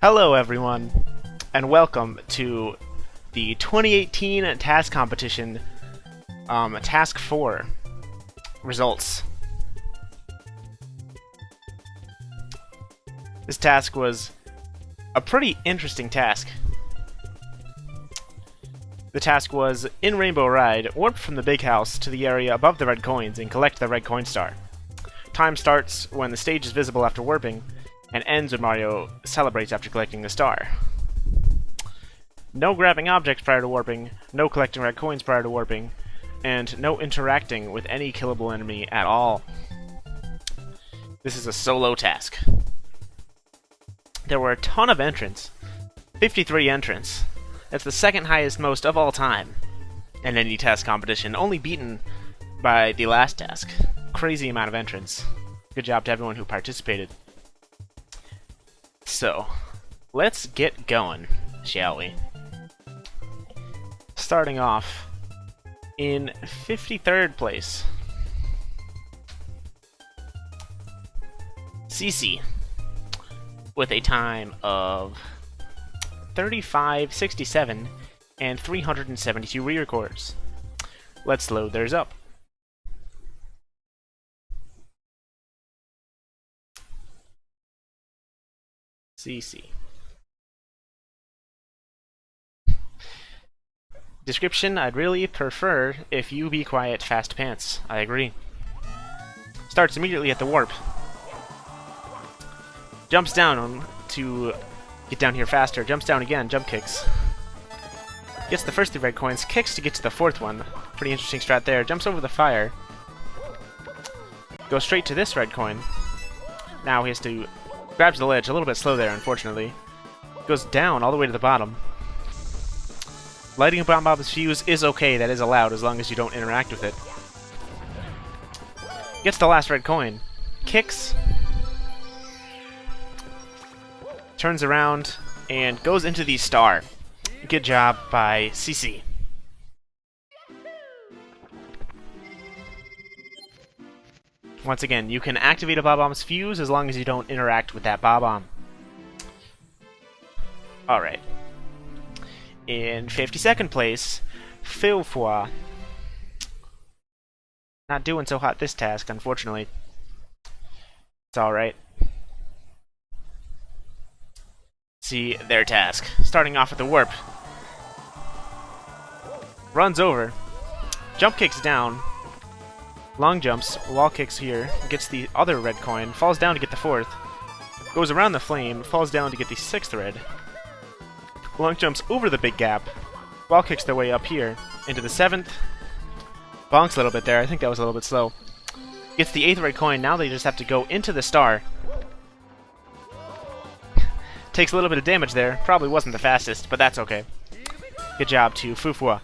Hello everyone, and welcome to the 2018 TAS competition, Task 4 results. This task was a pretty interesting task. The task was, in Rainbow Ride, warp from the big house to the area above the red coins and collect the red coin star. Time starts when the stage is visible after warping, and ends when Mario celebrates after collecting the star. No grabbing objects prior to warping, no collecting red coins prior to warping, and no interacting with any killable enemy at all. This is a solo task. There were a ton of entrants. 53 entrants. That's the second highest most of all time in any task competition, only beaten by the last task. Crazy amount of entrants. Good job to everyone who participated. So, let's get going, shall we? Starting off in 53rd place, CeeSZee, with a time of 35:67 and 372 re-records. Let's load theirs up. CeeSZee. Description: I'd really prefer if you be quiet, fast pants. I agree. Starts immediately at the warp. Jumps down to get down here faster. Jumps down again, jump kicks. Gets the first 3 red coins, kicks to get to the 4th one. Pretty interesting strat there. Jumps over the fire. Goes straight to this red coin. Now he has to grabs the ledge, a little bit slow there, unfortunately. Goes down all the way to the bottom. Lighting a bomb's fuse is okay, that is allowed, as long as you don't interact with it. Gets the last red coin. Kicks. Turns around, and goes into the star. Good job by CeeSZee. Once again, you can activate a Bob-omb's fuse as long as you don't interact with that Bob-omb. Alright. In 52nd place, Qflame. Not doing so hot this task, unfortunately. It's alright. See their task. Starting off with the warp. Runs over. Jump kicks down. Long jumps, wall kicks here, gets the other red coin, falls down to get the 4th, goes around the flame, falls down to get the 6th red. Long jumps over the big gap, wall kicks their way up here, into the 7th, bonks a little bit there, I think that was a little bit slow. Gets the 8th red coin, now they just have to go into the star. Takes a little bit of damage there, probably wasn't the fastest, but that's okay. Good job to Qflame.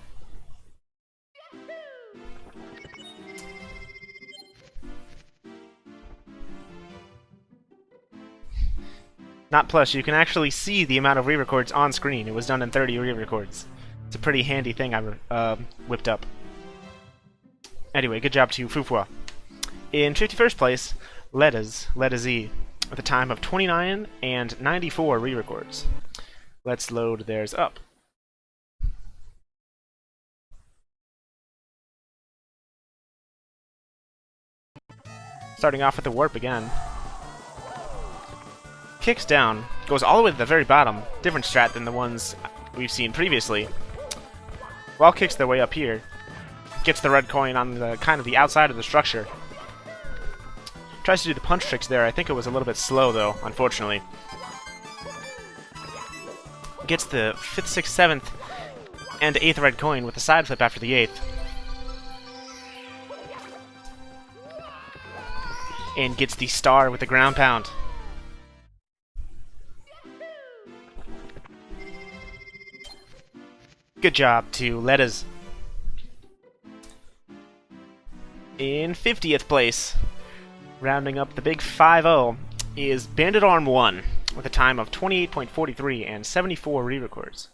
Not plus, you can actually see the amount of re-records on screen. It was done in 30 re-records. It's a pretty handy thing I whipped up. Anyway, good job to Qflame. In 51st place, SilentSlayers, with a time of 29 and 94 re-records. Let's load theirs up. Starting off with the warp again. Kicks down, goes all the way to the very bottom, different strat than the ones we've seen previously. Wall kicks their way up here, gets the red coin on the kind of the outside of the structure. Tries to do the punch tricks there, I think it was a little bit slow though, unfortunately. Gets the 5th, 6th, 7th, and 8th red coin with a side flip after the 8th. And gets the star with the ground pound. Good job to SilentSlayers. In 50th place, rounding up the big 5-0, is Bandit Arm 1, with a time of 28.43 and 74 re-records.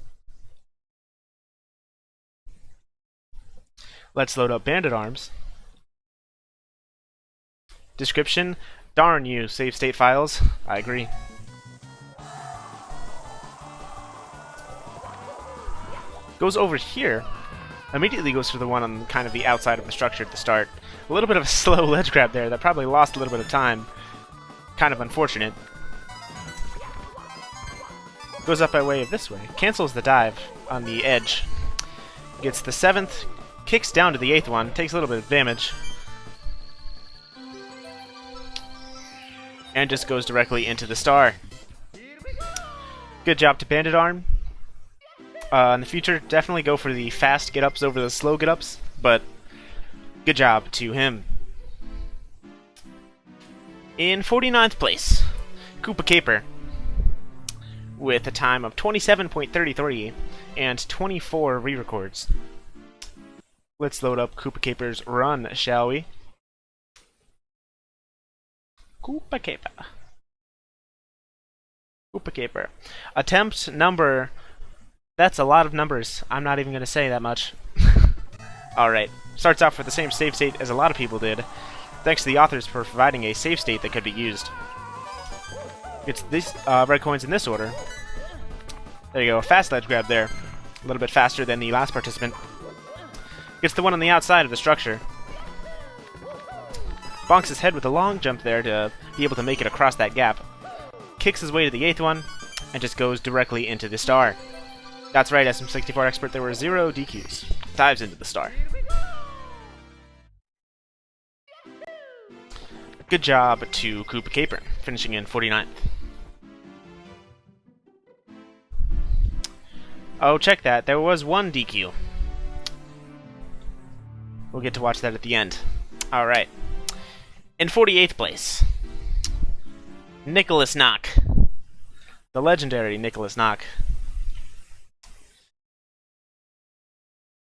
Let's load up Bandit Arms. Description: darn you, save state files. I agree. Goes over here, immediately goes for the one on kind of the outside of the structure at the start. A little bit of a slow ledge grab there that probably lost a little bit of time. Kind of unfortunate. Goes up by way of this way. Cancels the dive on the edge. Gets the 7th, kicks down to the 8th one, takes a little bit of damage. And just goes directly into the star. Good job to Bandit Arm. In the future, definitely go for the fast get-ups over the slow get-ups, but good job to him. In 49th place, Koopa Caper, with a time of 27.33 and 24 re-records. Let's load up Koopa Caper's run, shall we? Koopa Caper. Koopa Caper. Attempt number... That's a lot of numbers. I'm not even going to say that much. Alright. Starts off with the same save state as a lot of people did. Thanks to the authors for providing a save state that could be used. Gets these red coins in this order. There you go. A fast ledge grab there. A little bit faster than the last participant. Gets the one on the outside of the structure. Bonks his head with a long jump there to be able to make it across that gap. Kicks his way to the 8th one, and just goes directly into the star. That's right, SM64 Expert, there were 0 DQs. Dives into the star. Good job to Koopa Caper, finishing in 49th. Oh, check that, there was 1 DQ. We'll get to watch that at the end. Alright. In 48th place, Nicholas Knock. The legendary Nicholas Knock.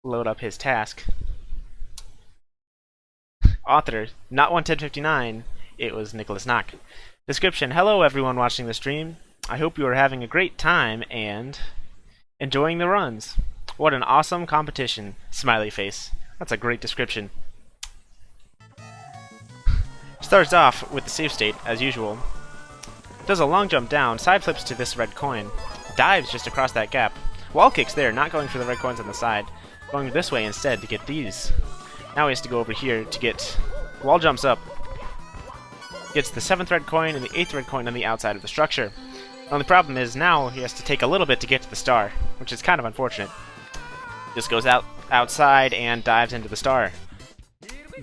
Load up his task. Author, not 11059, it was Nicholas Knock. Description, hello everyone watching the stream. I hope you are having a great time and enjoying the runs. What an awesome competition. Smiley face. That's a great description. Starts off with the save state, as usual. Does a long jump down, side flips to this red coin. Dives just across that gap. Wall kicks there, not going for the red coins on the side. Going this way instead to get these. Now he has to go over here to get... Wall jumps up. Gets the 7th red coin and the 8th red coin on the outside of the structure. The only problem is now he has to take a little bit to get to the star, which is kind of unfortunate. Just goes outside and dives into the star.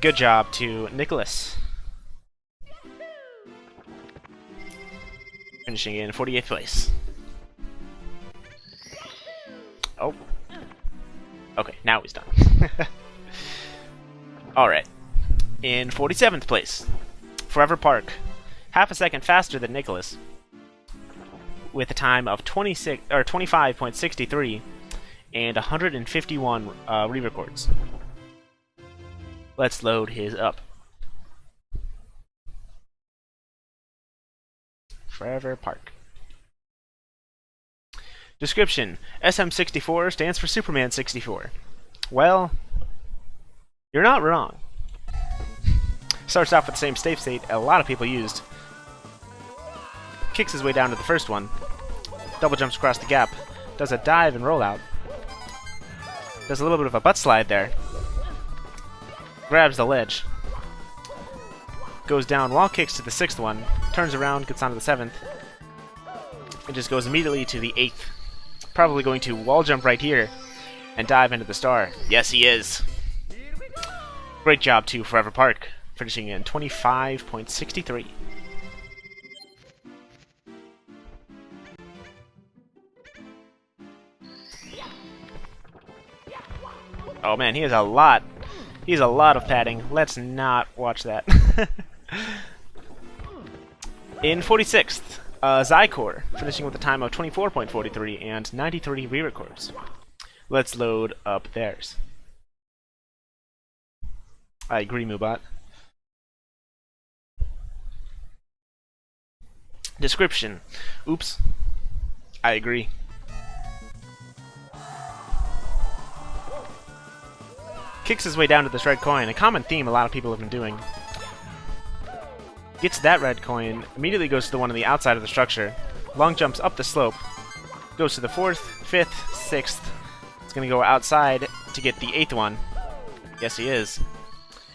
Good job to Nicholas. Finishing in 48th place. Oh. Okay, now he's done. Alright. In 47th place, Forever Park. Half a second faster than Nicholas, with a time of 25.63 and 151 re-records. Let's load his up. Forever Park. Description, SM64 stands for Superman 64. Well, you're not wrong. Starts off with the same save state a lot of people used. Kicks his way down to the first one. Double jumps across the gap. Does a dive and roll out. Does a little bit of a butt slide there. Grabs the ledge. Goes down, wall kicks to the 6th one. Turns around, gets onto the 7th. And just goes immediately to the 8th. Probably going to wall jump right here and dive into the star. Yes, he is. Great job to Forever Park, finishing in 25.63. Oh man, he has a lot of padding. Let's not watch that. In 46th, Zykor, finishing with a time of 24.43 and 93 re-records. Let's load up theirs. I agree, Moobot. Description. Oops. I agree. Kicks his way down to this red coin, a common theme a lot of people have been doing. Gets that red coin, immediately goes to the one on the outside of the structure, long jumps up the slope, goes to the 4th, 5th, 6th, It's gonna go outside to get the 8th one. Yes, he is.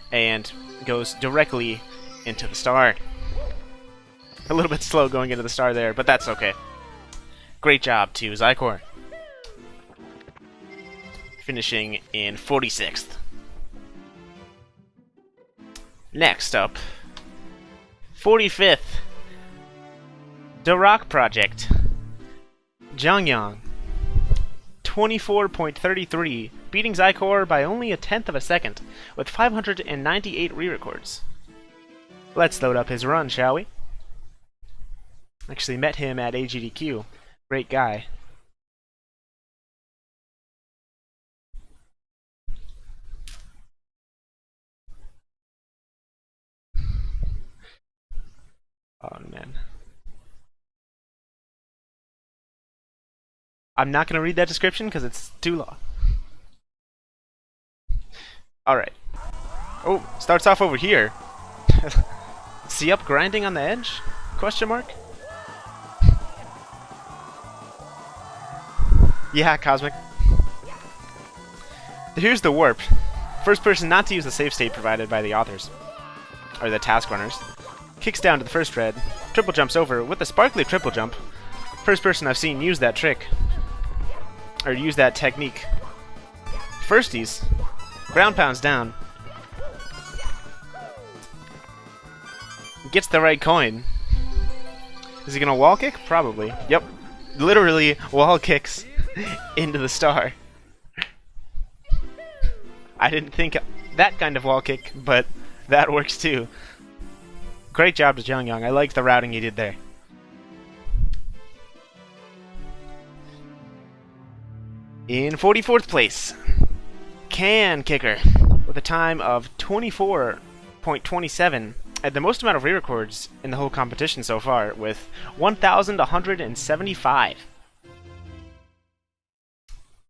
And goes directly into the star. A little bit slow going into the star there, but that's okay. Great job to Xycor. Finishing in 46th. Next up, 45th. The Rock Project. Zhangyang. 24.33, beating Xycor by only a tenth of a second, with 598 re-records. Let's load up his run, shall we? Actually met him at AGDQ. Great guy. Oh, man. I'm not going to read that description because it's too long. Alright. Oh, starts off over here. See up grinding on the edge? Question mark? Yeah, Cosmic. Here's the warp. First person not to use the save state provided by the authors. Or the task runners. Kicks down to the first red. Triple jumps over with a sparkly triple jump. First person I've seen use that trick. Or use that technique. Firsties. Ground pounds down. Gets the right coin. Is he gonna wall kick? Probably. Yep. Literally wall kicks into the star. I didn't think that kind of wall kick, but that works too. Great job to Zhangyang. I liked the routing he did there. In 44th place, Can Kicker, with a time of 24.27, at the most amount of re-records in the whole competition so far, with 1,175.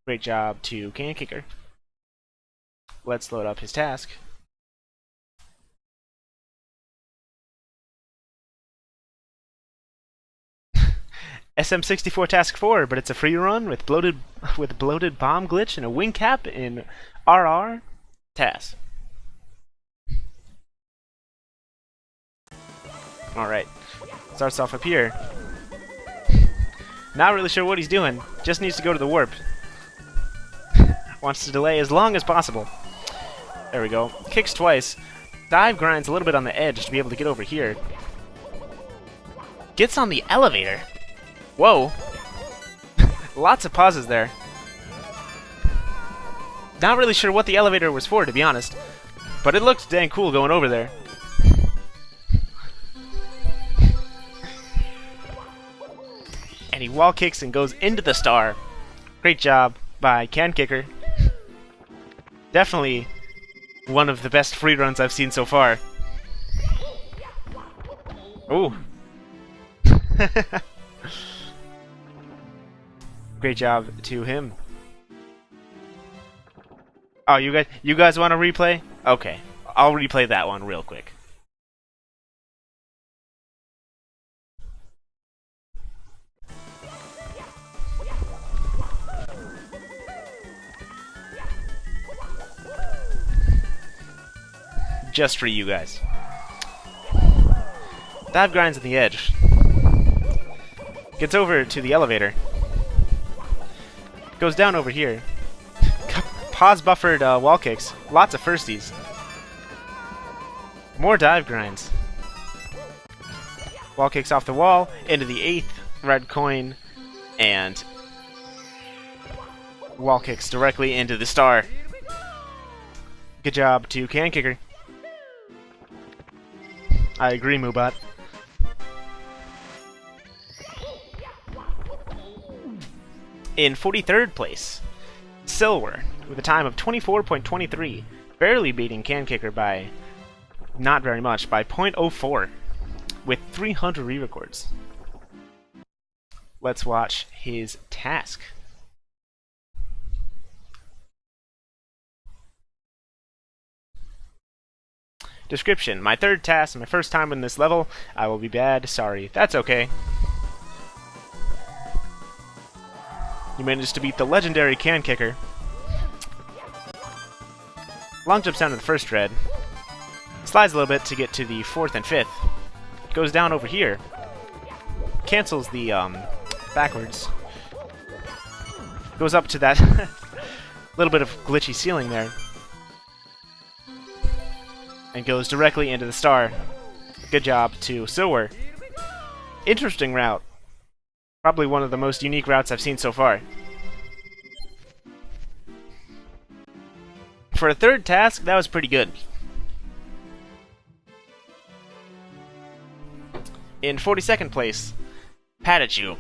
Great job to Can Kicker. Let's load up his task. SM64 Task 4, but it's a free run with bloated bomb glitch and a wing cap in RR TAS. Alright, starts off up here. Not really sure what he's doing, just needs to go to the warp. Wants to delay as long as possible. There we go. Kicks twice. Dive grinds a little bit on the edge to be able to get over here. Gets on the elevator. Whoa. Lots of pauses there. Not really sure what the elevator was for, to be honest. But it looked dang cool going over there. And he wall kicks and goes into the star. Great job by Can Kicker. Definitely one of the best free runs I've seen so far. Ooh. Great job to him. Oh, you guys want to replay? Okay, I'll replay that one real quick. Just for you guys. Dive grinds at the edge. Gets over to the elevator. Goes down over here. Pause buffered wall kicks. Lots of firsties. More dive grinds. Wall kicks off the wall into the 8th red coin. And wall kicks directly into the star. Good job to Can Kicker. I agree, Moobot. In 43rd place, Silver, with a time of 24.23, barely beating Can Kicker by not very much, by 0.04, with 300 re-records. Let's watch his task. Description: my third task, my first time in this level. I will be bad, sorry. That's okay. You managed to beat the legendary Can Kicker Long jumps down to the first red. Slides a little bit to get to the 4th and 5th. Goes down over here. Cancels the backwards. Goes up to that little bit of glitchy ceiling there. And goes directly into the star. Good job to Silver. Interesting route. Probably one of the most unique routes I've seen so far. For a third task, that was pretty good. In 42nd place, Patachu,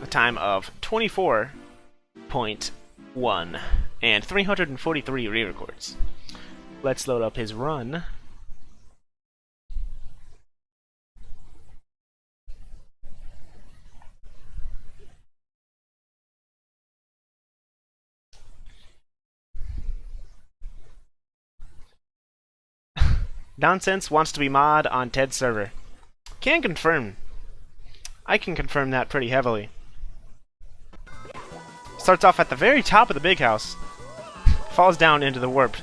a time of 24.1 and 343 re-records. Let's load up his run. Nonsense wants to be mod on Ted's server. Can confirm. I can confirm that pretty heavily. Starts off at the very top of the big house. Falls down into the warp.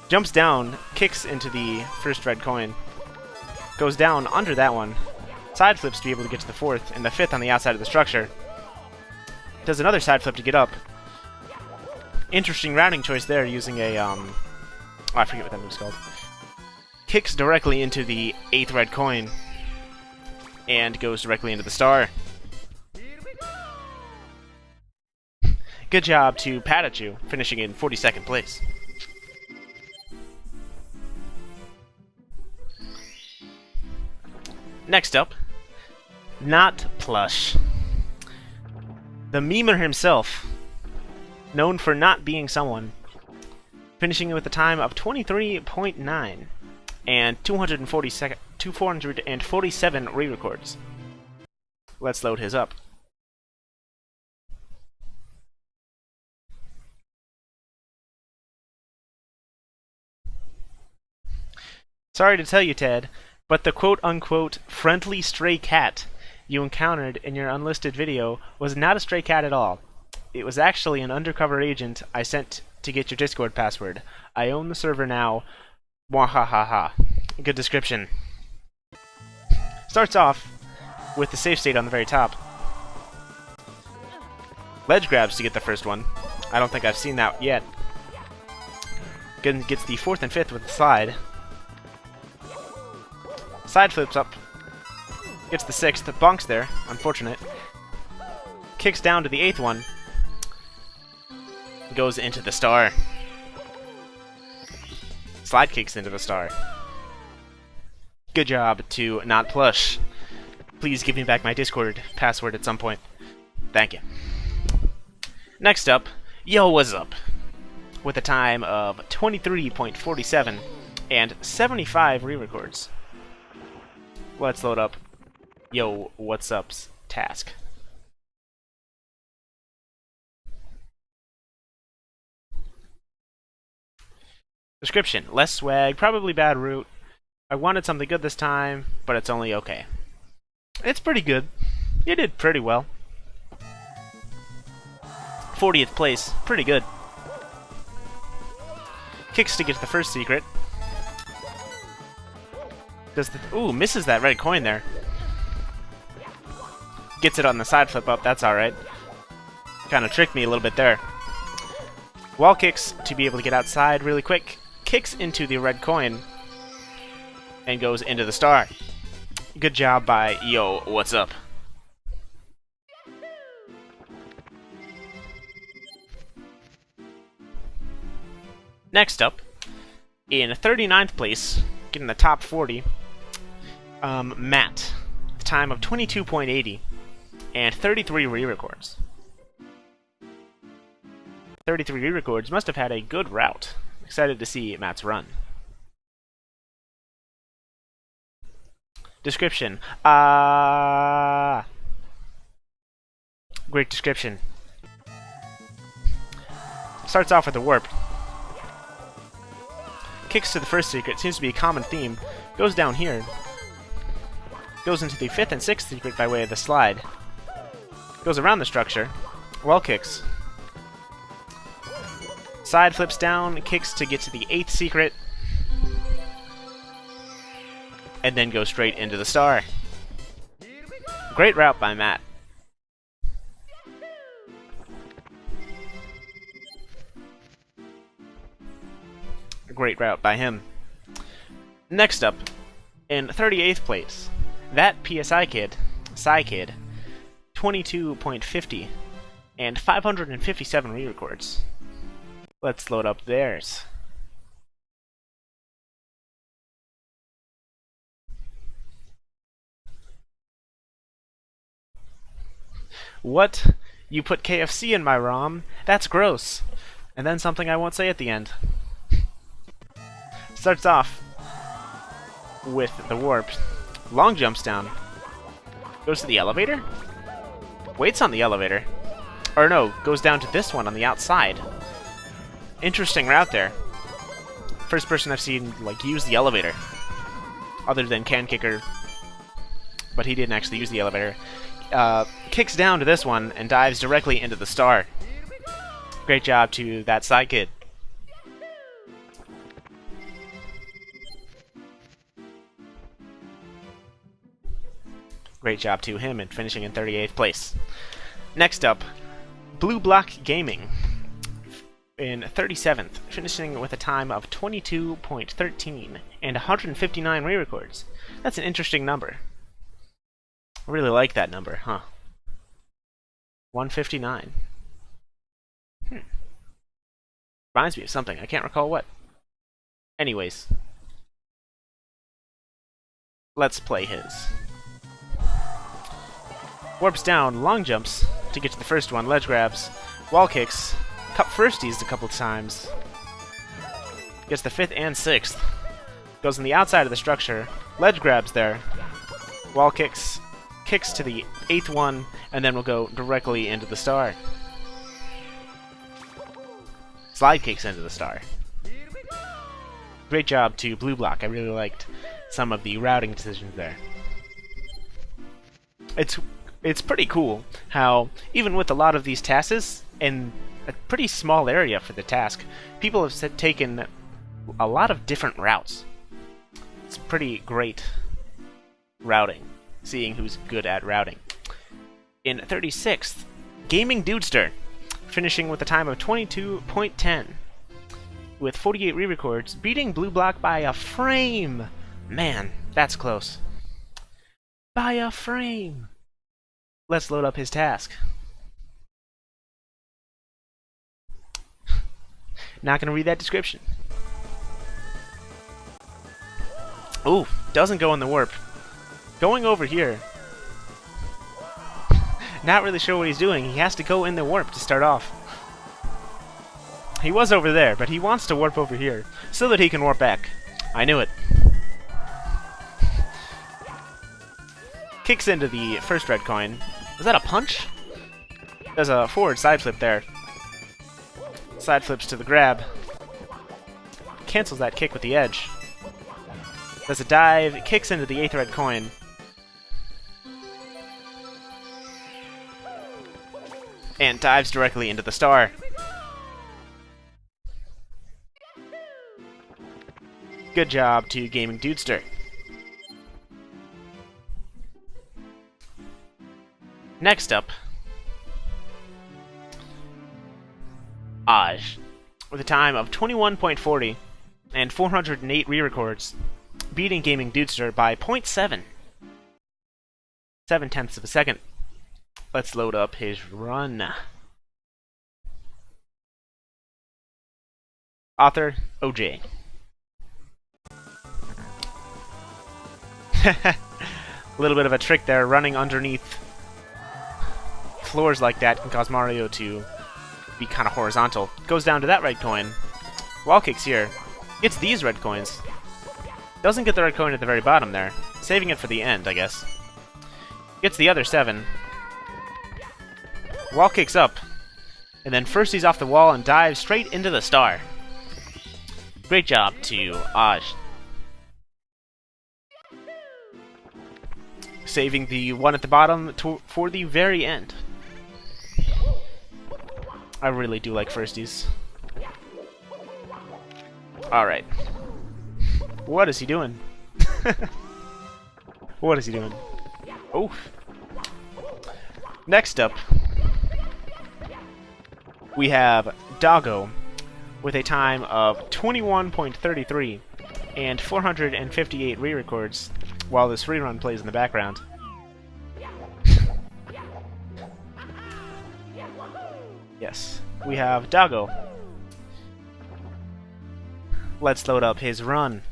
Jumps down, kicks into the first red coin. Goes down under that one. Side flips to be able to get to the 4th, and the 5th on the outside of the structure. Does another side flip to get up. Interesting routing choice there, using a, oh, I forget what that move's called. Kicks directly into the 8th red coin, and goes directly into the star. Good job to Patachu, finishing in 42nd place. Next up, Not Plush. The memer himself, known for not being someone, finishing with a time of 23.9 and 247 re-records. Let's load his up. Sorry to tell you, Ted, but the quote-unquote friendly stray cat you encountered in your unlisted video was not a stray cat at all. It was actually an undercover agent I sent to get your Discord password. I own the server now. Mwahahaha. Good description. Starts off with the safe state on the very top. Ledge grabs to get the first one. I don't think I've seen that yet. Gets the 4th and 5th with the slide. Side flips up. Gets the 6th. Bonks there. Unfortunate. Kicks down to the 8th one. Goes into the star. Slide kicks into the star. Good job to Not Plush. Please give me back my Discord password at some point. Thank you. Next up, Yo, what's up? With a time of 23.47 and 75 re-records. Let's load up Yo, what's up's task. Description: less swag, probably bad route. I wanted something good this time, but it's only okay. It's pretty good. You did pretty well. 40th place, pretty good. Kicks to get to the first secret. Does the misses that red coin there. Gets it on the side flip up, that's alright. Kind of tricked me a little bit there. Wall kicks to be able to get outside really quick. Kicks into the red coin and goes into the star. Good job by Yo, what's up? Next up, in 39th place, getting the top 40, Matt, the time of 22.80 and 33 re-records. 33 re-records must have had a good route. Excited to see Matt's run. Description. Great description. Starts off with a warp. Kicks to the first secret, seems to be a common theme. Goes down here. Goes into the 5th and 6th secret by way of the slide. Goes around the structure. Wall kicks. Side flips down, kicks to get to the 8th secret, and then goes straight into the star. Great route by Matt. Great route by him. Next up, in 38th place, that PSI kid, Psy Kid, 22.50 and 557 re-records. Let's load up theirs. What? You put KFC in my ROM? That's gross. And then something I won't say at the end. Starts off with the warp. Long jumps down. Goes to the elevator? Waits on the elevator. Or no, goes down to this one on the outside. Interesting route there. First person I've seen like use the elevator. Other than Can Kicker. But he didn't actually use the elevator. Kicks down to this one and dives directly into the star. Great job to that side kid. Great job to him in finishing in 38th place. Next up, Blue Block Gaming in 37th, finishing with a time of 22.13 and 159 re-records. That's an interesting number. I really like that number, huh? 159. Reminds me of something. I can't recall what. Anyways. Let's play his. Warps down, long jumps to get to the first one, ledge grabs, wall kicks, cup firsties a couple times. Gets the 5th and 6th. Goes on the outside of the structure, ledge grabs there, wall kicks, kicks to the 8th one, and then will go directly into the star. Slide kicks into the star. Great job to Blue Block. I really liked some of the routing decisions there. It's pretty cool how, even with a lot of these TASs, in a pretty small area for the task, people have taken a lot of different routes. It's pretty great routing, seeing who's good at routing. In 36th, Gaming Dudester, finishing with a time of 22.10, with 48 re-records, beating Blue Block by a frame! Man, that's close. By a frame! Let's load up his task. Not gonna read that description. Ooh, doesn't go in the warp. Going over here. Not really sure what he's doing. He has to go in the warp to start off. He was over there, but he wants to warp over here so that he can warp back. I knew it. Kicks into the first red coin. Was that a punch? There's a forward side flip there. Side flips to the grab. Cancels that kick with the edge. Does a dive, kicks into the 8th red coin. And dives directly into the star. Good job to Gaming Dudester. Next up, Aj, with a time of 21.40 and 408 re-records, beating Gaming Dudester by 0.7. 7/10 of a second. Let's load up his run. Author, OJ. A little bit of a trick there, running underneath floors like that can cause Mario to be kind of horizontal. Goes down to that red coin. Wall kicks here. Gets these red coins. Doesn't get the red coin at the very bottom there. Saving it for the end, I guess. Gets the other 7. Wall kicks up. And then first he's off the wall and dives straight into the star. Great job to Aj. Saving the one at the bottom for the very end. I really do like firsties. Alright. What is he doing? What is he doing? Oh. Next up, we have Doggo with a time of 21.33 and 458 re-records while this rerun plays in the background. Yes, we have Doggo. Let's load up his run.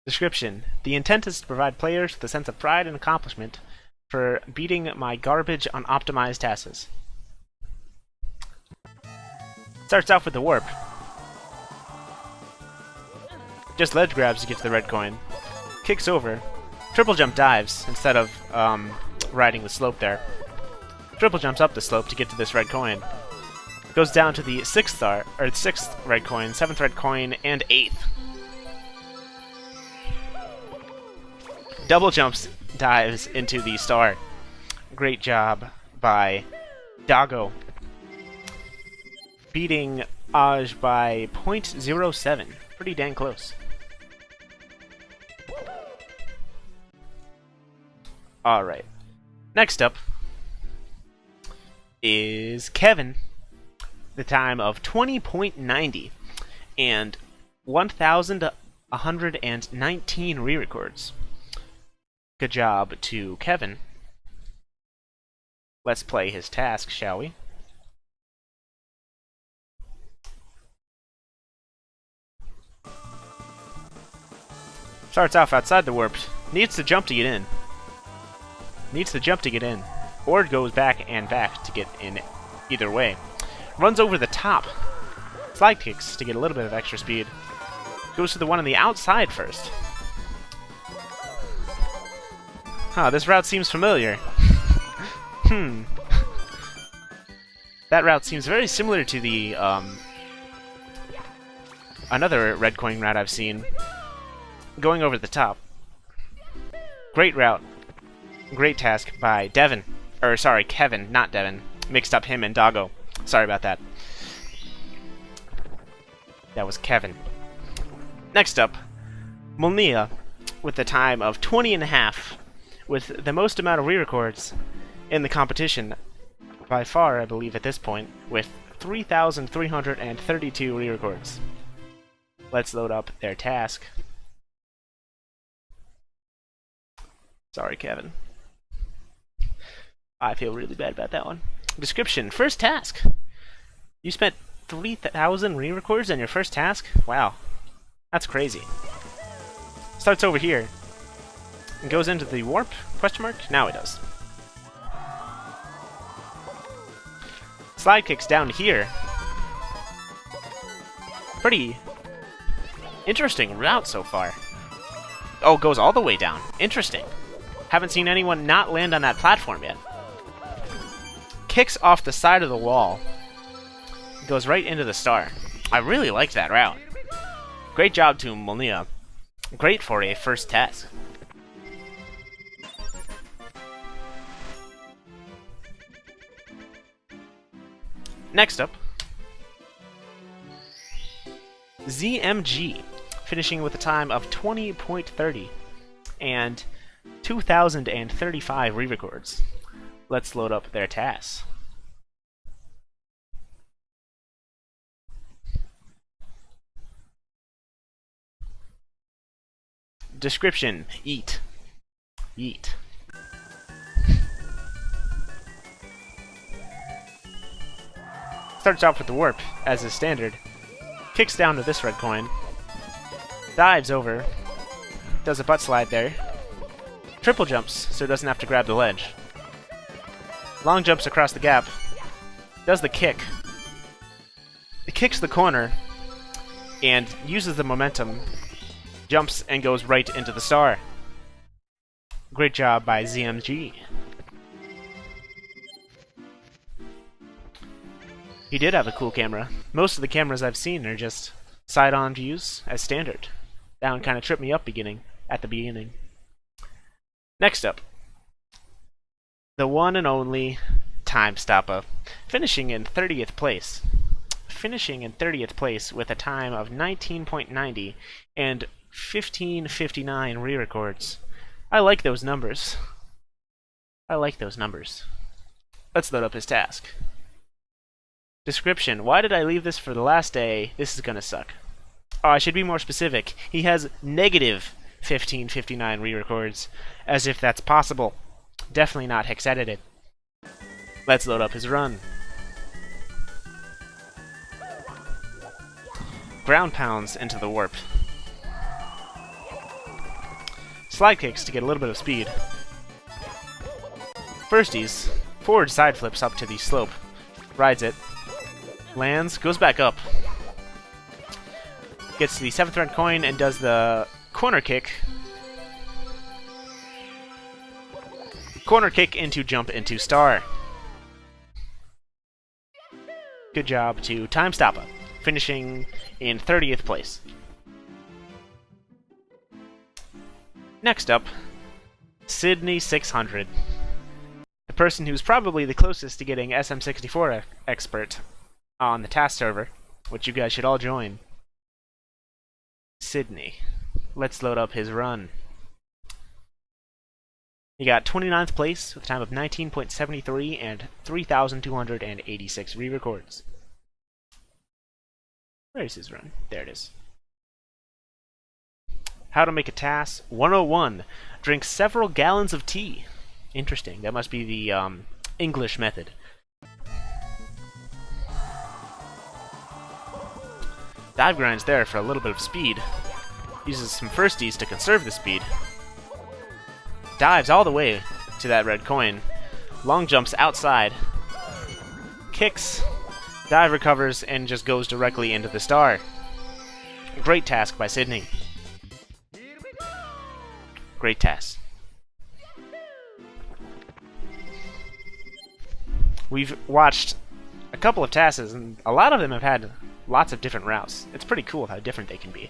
Description. The intent is to provide players with a sense of pride and accomplishment for beating my garbage unoptimized TASs. Starts off with the warp. Just ledge grabs to get to the red coin. Kicks over. Triple jump dives instead of riding the slope there. Triple jumps up the slope to get to this red coin. Goes down to the 6th red coin, 7th red coin, and 8th. Double jumps dives into the star. Great job by Doggo. Beating Aj by 0.07. Pretty dang close. Alright. Next up is Kevin. The time of 20.90 and 1,119 re-records. Good job to Kevin. Let's play his task, shall we? Starts off outside the warp. Needs to jump to get in. Needs to jump to get in. Or goes back and back to get in either way. Runs over the top. Slide kicks to get a little bit of extra speed. Goes to the one on the outside first. Huh, this route seems familiar. That route seems very similar to the, another red coin route I've seen. Going over the top. Great route. Great task by Devin. Or, sorry, Kevin, not Devin. Mixed up him and Doggo. Sorry about that. That was Kevin. Next up, Molnia with a time of 20.5. With the most amount of re-records in the competition, by far, I believe, at this point, with 3,332 re-records. Let's load up their task. Sorry, Kevin. I feel really bad about that one. Description. First task. You spent 3,000 re-records on your first task? Wow. That's crazy. Starts over here. And goes into the warp? Question mark? Now it does. Slide kicks down here. Pretty interesting route so far. Oh, goes all the way down. Interesting. Haven't seen anyone not land on that platform yet. Kicks off the side of the wall. Goes right into the star. I really liked that route. Great job to Molnia. Great for a first task. Next up, ZMG, finishing with a time of 20.30 and 2,035 re-records. Let's load up their TAS. Description: eat. Yeet. Starts off with the warp, as is standard. Kicks down to this red coin. Dives over. Does a butt slide there. Triple jumps, so it doesn't have to grab the ledge. Long jumps across the gap. Does the kick. It kicks the corner, and uses the momentum. Jumps and goes right into the star. Great job by ZMG. He did have a cool camera. Most of the cameras I've seen are just side-on views as standard. That one kind of tripped me up at the beginning. Next up, The one and only Time Stopper, finishing in 30th place. Finishing in 30th place with a time of 19.90 and 15:59 re-records. I like those numbers. I like those numbers. Let's load up his task. Description: why did I leave this for the last day? This is gonna suck. Oh, I should be more specific. He has negative 15:59 re-records, as if that's possible. Definitely not hex edited. Let's load up his run. Ground pounds into the warp. Slide kicks to get a little bit of speed. Firsties, forward side flips up to the slope. Rides it. Lands, goes back up. Gets the 7th red coin and does the corner kick. Corner kick into jump into star. Good job to Time Stopper, finishing in 30th place. Next up, SilentSlayers 600. The person who's probably the closest to getting SM64 expert on the TAS server, which you guys should all join. SilentSlayers. Let's load up his run. He got 29th place with a time of 19.73 and 3,286 re-records. Where is his run? There it is. How to make a TAS 101. Drink several gallons of tea. Interesting. That must be the English method. Dive grinds there for a little bit of speed. Uses some firsties to conserve the speed. Dives all the way to that red coin. Long jumps outside. Kicks. Dive recovers and just goes directly into the star. Great task by SilentSlayers. Great task. We've watched a couple of TASs, and a lot of them have had lots of different routes. It's pretty cool how different they can be.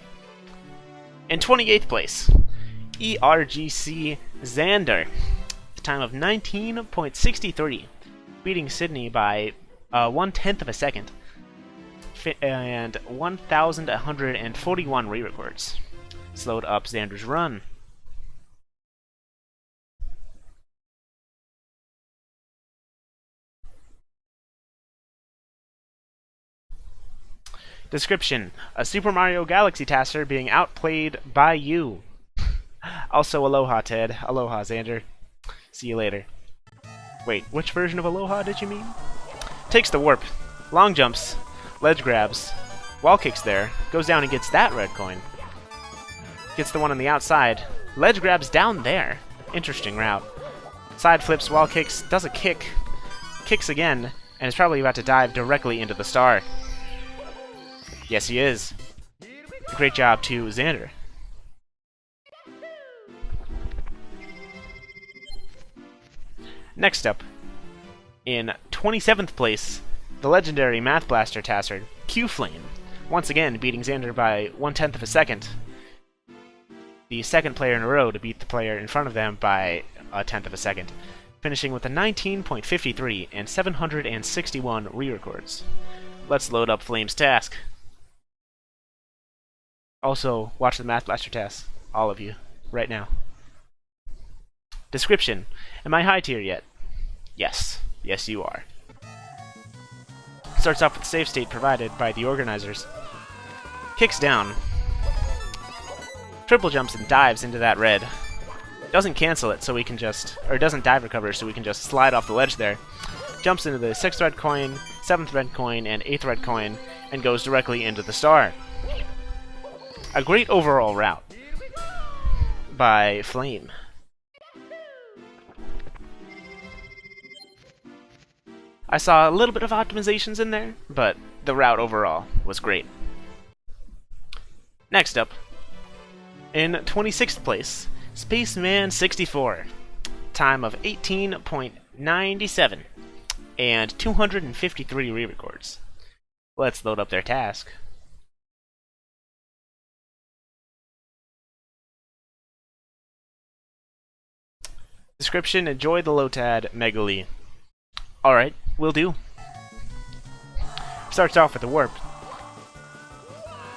In 28th place, ERGC Xander, the time of 19.63, beating SilentSlayers by 1/10 of a second, and 1,141 re-records. Slowed up Xander's run. Description: a Super Mario Galaxy tasser being outplayed by you. Also, aloha, Ted. Aloha, Xander. See you later. Wait, which version of aloha did you mean? Takes the warp. Long jumps. Ledge grabs. Wall kicks there. Goes down and gets that red coin. Gets the one on the outside. Ledge grabs down there. Interesting route. Side flips, wall kicks, does a kick. Kicks again, and is probably about to dive directly into the star. Yes, he is. Great job to Xander. Next up, in 27th place, the legendary Math Blaster tasser, Qflame, once again beating Xander by 1/10 of a second. The second player in a row to beat the player in front of them by 1/10 of a second, finishing with a 19.53 and 761 re-records. Let's load up Flame's task. Also, watch the Math Blaster task, all of you, right now. Description: am I high tier yet? Yes. Yes, you are. Starts off with the save state provided by the organizers. Kicks down. Triple jumps and dives into that red. Doesn't cancel it, so we can just... or doesn't dive recover, so we can just slide off the ledge there. Jumps into the 6th red coin, 7th red coin, and 8th red coin, and goes directly into the star. A great overall route by Flame. I saw a little bit of optimizations in there, but the route overall was great. Next up, in 26th place, Spaceman64, time of 18.97 and 253 re-records. Let's load up their task. Description: enjoy the Lotad Megaly. Alright, will do. Starts off with a warp.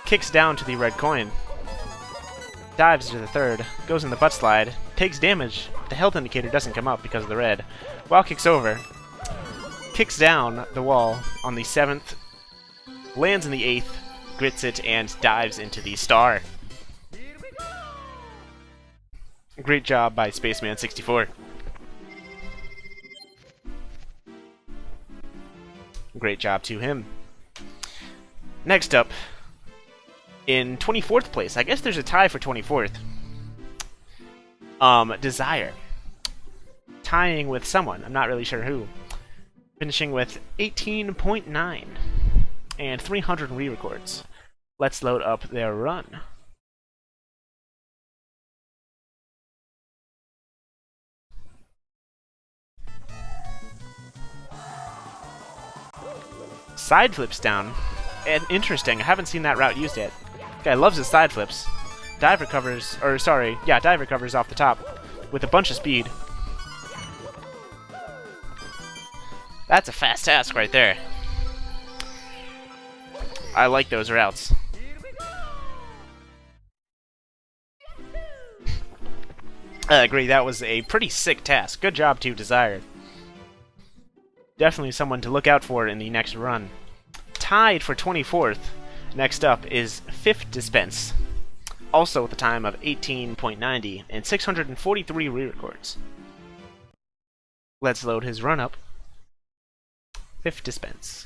Kicks down to the red coin. Dives to the third. Goes in the butt slide. Takes damage. The health indicator doesn't come up because of the red. While kicks over. Kicks down the wall on the 7th. Lands in the 8th. Grits it and dives into the star. Great job by Spaceman64. Great job to him. Next up, in 24th place, I guess there's a tie for 24th. Desire. Tying with someone, I'm not really sure who. Finishing with 18.9 and 300 re-records. Let's load up their run. Side flips down. And interesting, I haven't seen that route used yet. Guy loves his side flips. Dive recovers, dive recovers off the top with a bunch of speed. That's a fast task right there. I like those routes. I agree, that was a pretty sick task. Good job to Desire. Definitely someone to look out for in the next run. Tied for 24th, next up is fifdspence. Also with a time of 18.90 and 643 re-records. Let's load his run up. fifdspence.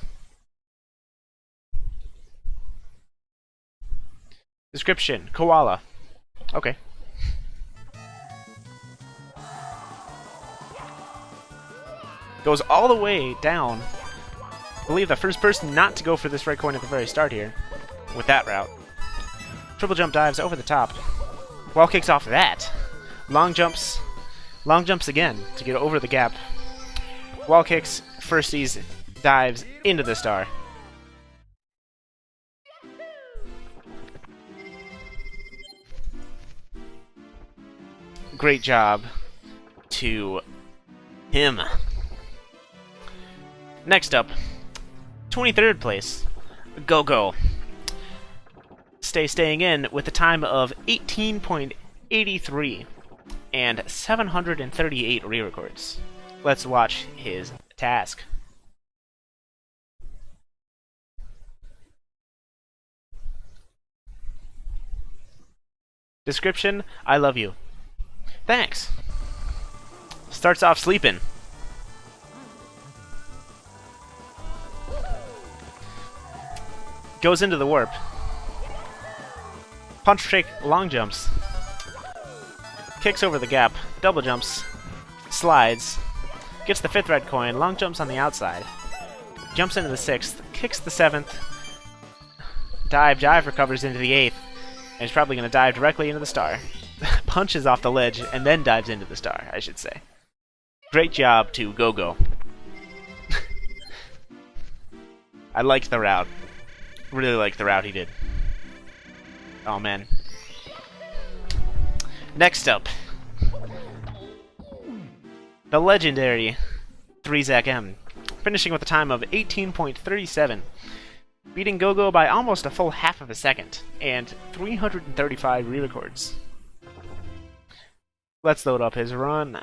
Description: koala. Okay. Goes all the way down. I believe the first person not to go for this red coin at the very start here. With that route. Triple jump dives over the top. Wall kicks off that. Long jumps again to get over the gap. Wall kicks, firsties, dives into the star. Great job to him. Next up, 23rd place, Gohgo. Staying in with a time of 18.83 and 738 re-records. Let's watch his task. Description: I love you. Thanks. Starts off sleeping. Goes into the warp. Punch shake long jumps. Kicks over the gap. Double jumps. Slides. Gets the 5th red coin. Long jumps on the outside. Jumps into the 6th. Kicks the 7th. Dive recovers into the 8th. And he's probably going to dive directly into the star. Punches off the ledge and then dives into the star, I should say. Great job to Gohgo. I liked the route. Really liked the route he did. Oh man. Next up, the legendary 3ZM, finishing with a time of 18.37, beating Gohgo by almost a full half of a second, and 335 re-records. Let's load up his run.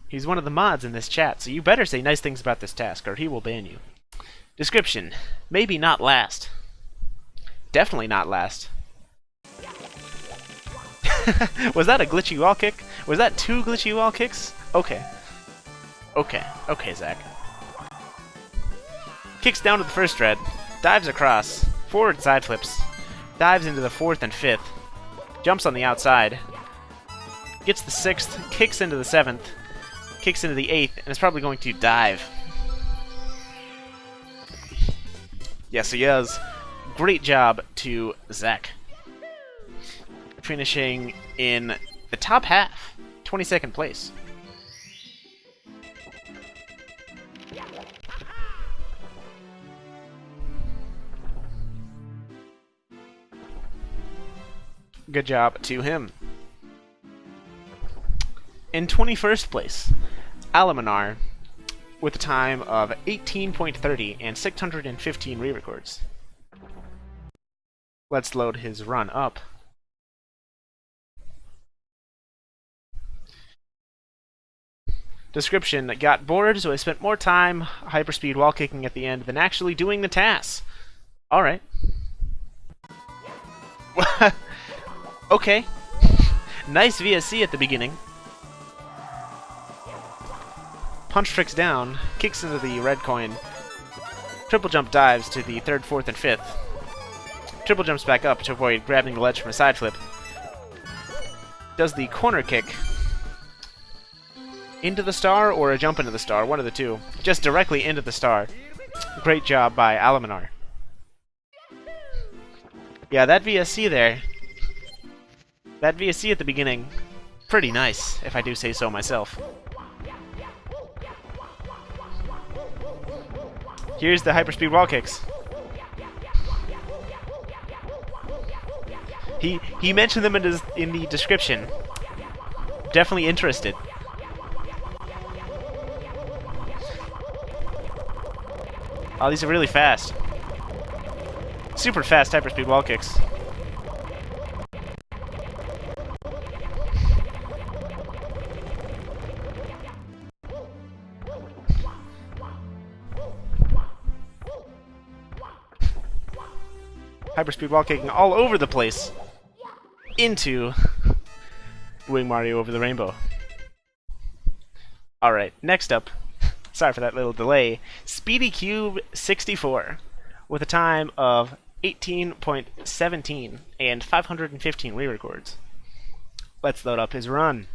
He's one of the mods in this chat, so you better say nice things about this task, or he will ban you. Description: maybe not last. Definitely not last. Was that a glitchy wall kick? Was that 2 glitchy wall kicks? Okay. Okay, Zach. Kicks down to the first red, dives across, forward side flips, dives into the 4th and 5th, jumps on the outside, gets the 6th, kicks into the 7th, kicks into the 8th, and is probably going to dive. Yes, he is. Great job to Zach. Finishing in the top half, 22nd place. Good job to him. In 21st place, Alamanar, with a time of 18.30 and 615 re-records. Let's load his run up. Description: got bored, so I spent more time hyperspeed wall kicking at the end than actually doing the TAS. Alright. Okay. Nice VSC at the beginning. Punch tricks down, kicks into the red coin. Triple jump dives to the 3rd, 4th, and 5th. Triple jumps back up to avoid grabbing the ledge from a side flip. Does the corner kick into the star or a jump into the star, one of the two. Just directly into the star. Great job by Alamanar. Yeah, that VSC there. That VSC at the beginning, pretty nice, if I do say so myself. Here's the hyperspeed wall kicks. He mentioned them in the description. Definitely interested. Oh, these are really fast. Super fast hyperspeed wall kicks. Hyperspeed wall kicking all over the place into Wing Mario over the rainbow. Alright, next up, sorry for that little delay, Speedy Cube 64 with a time of 18.17 and 515 re-records. Let's load up his run.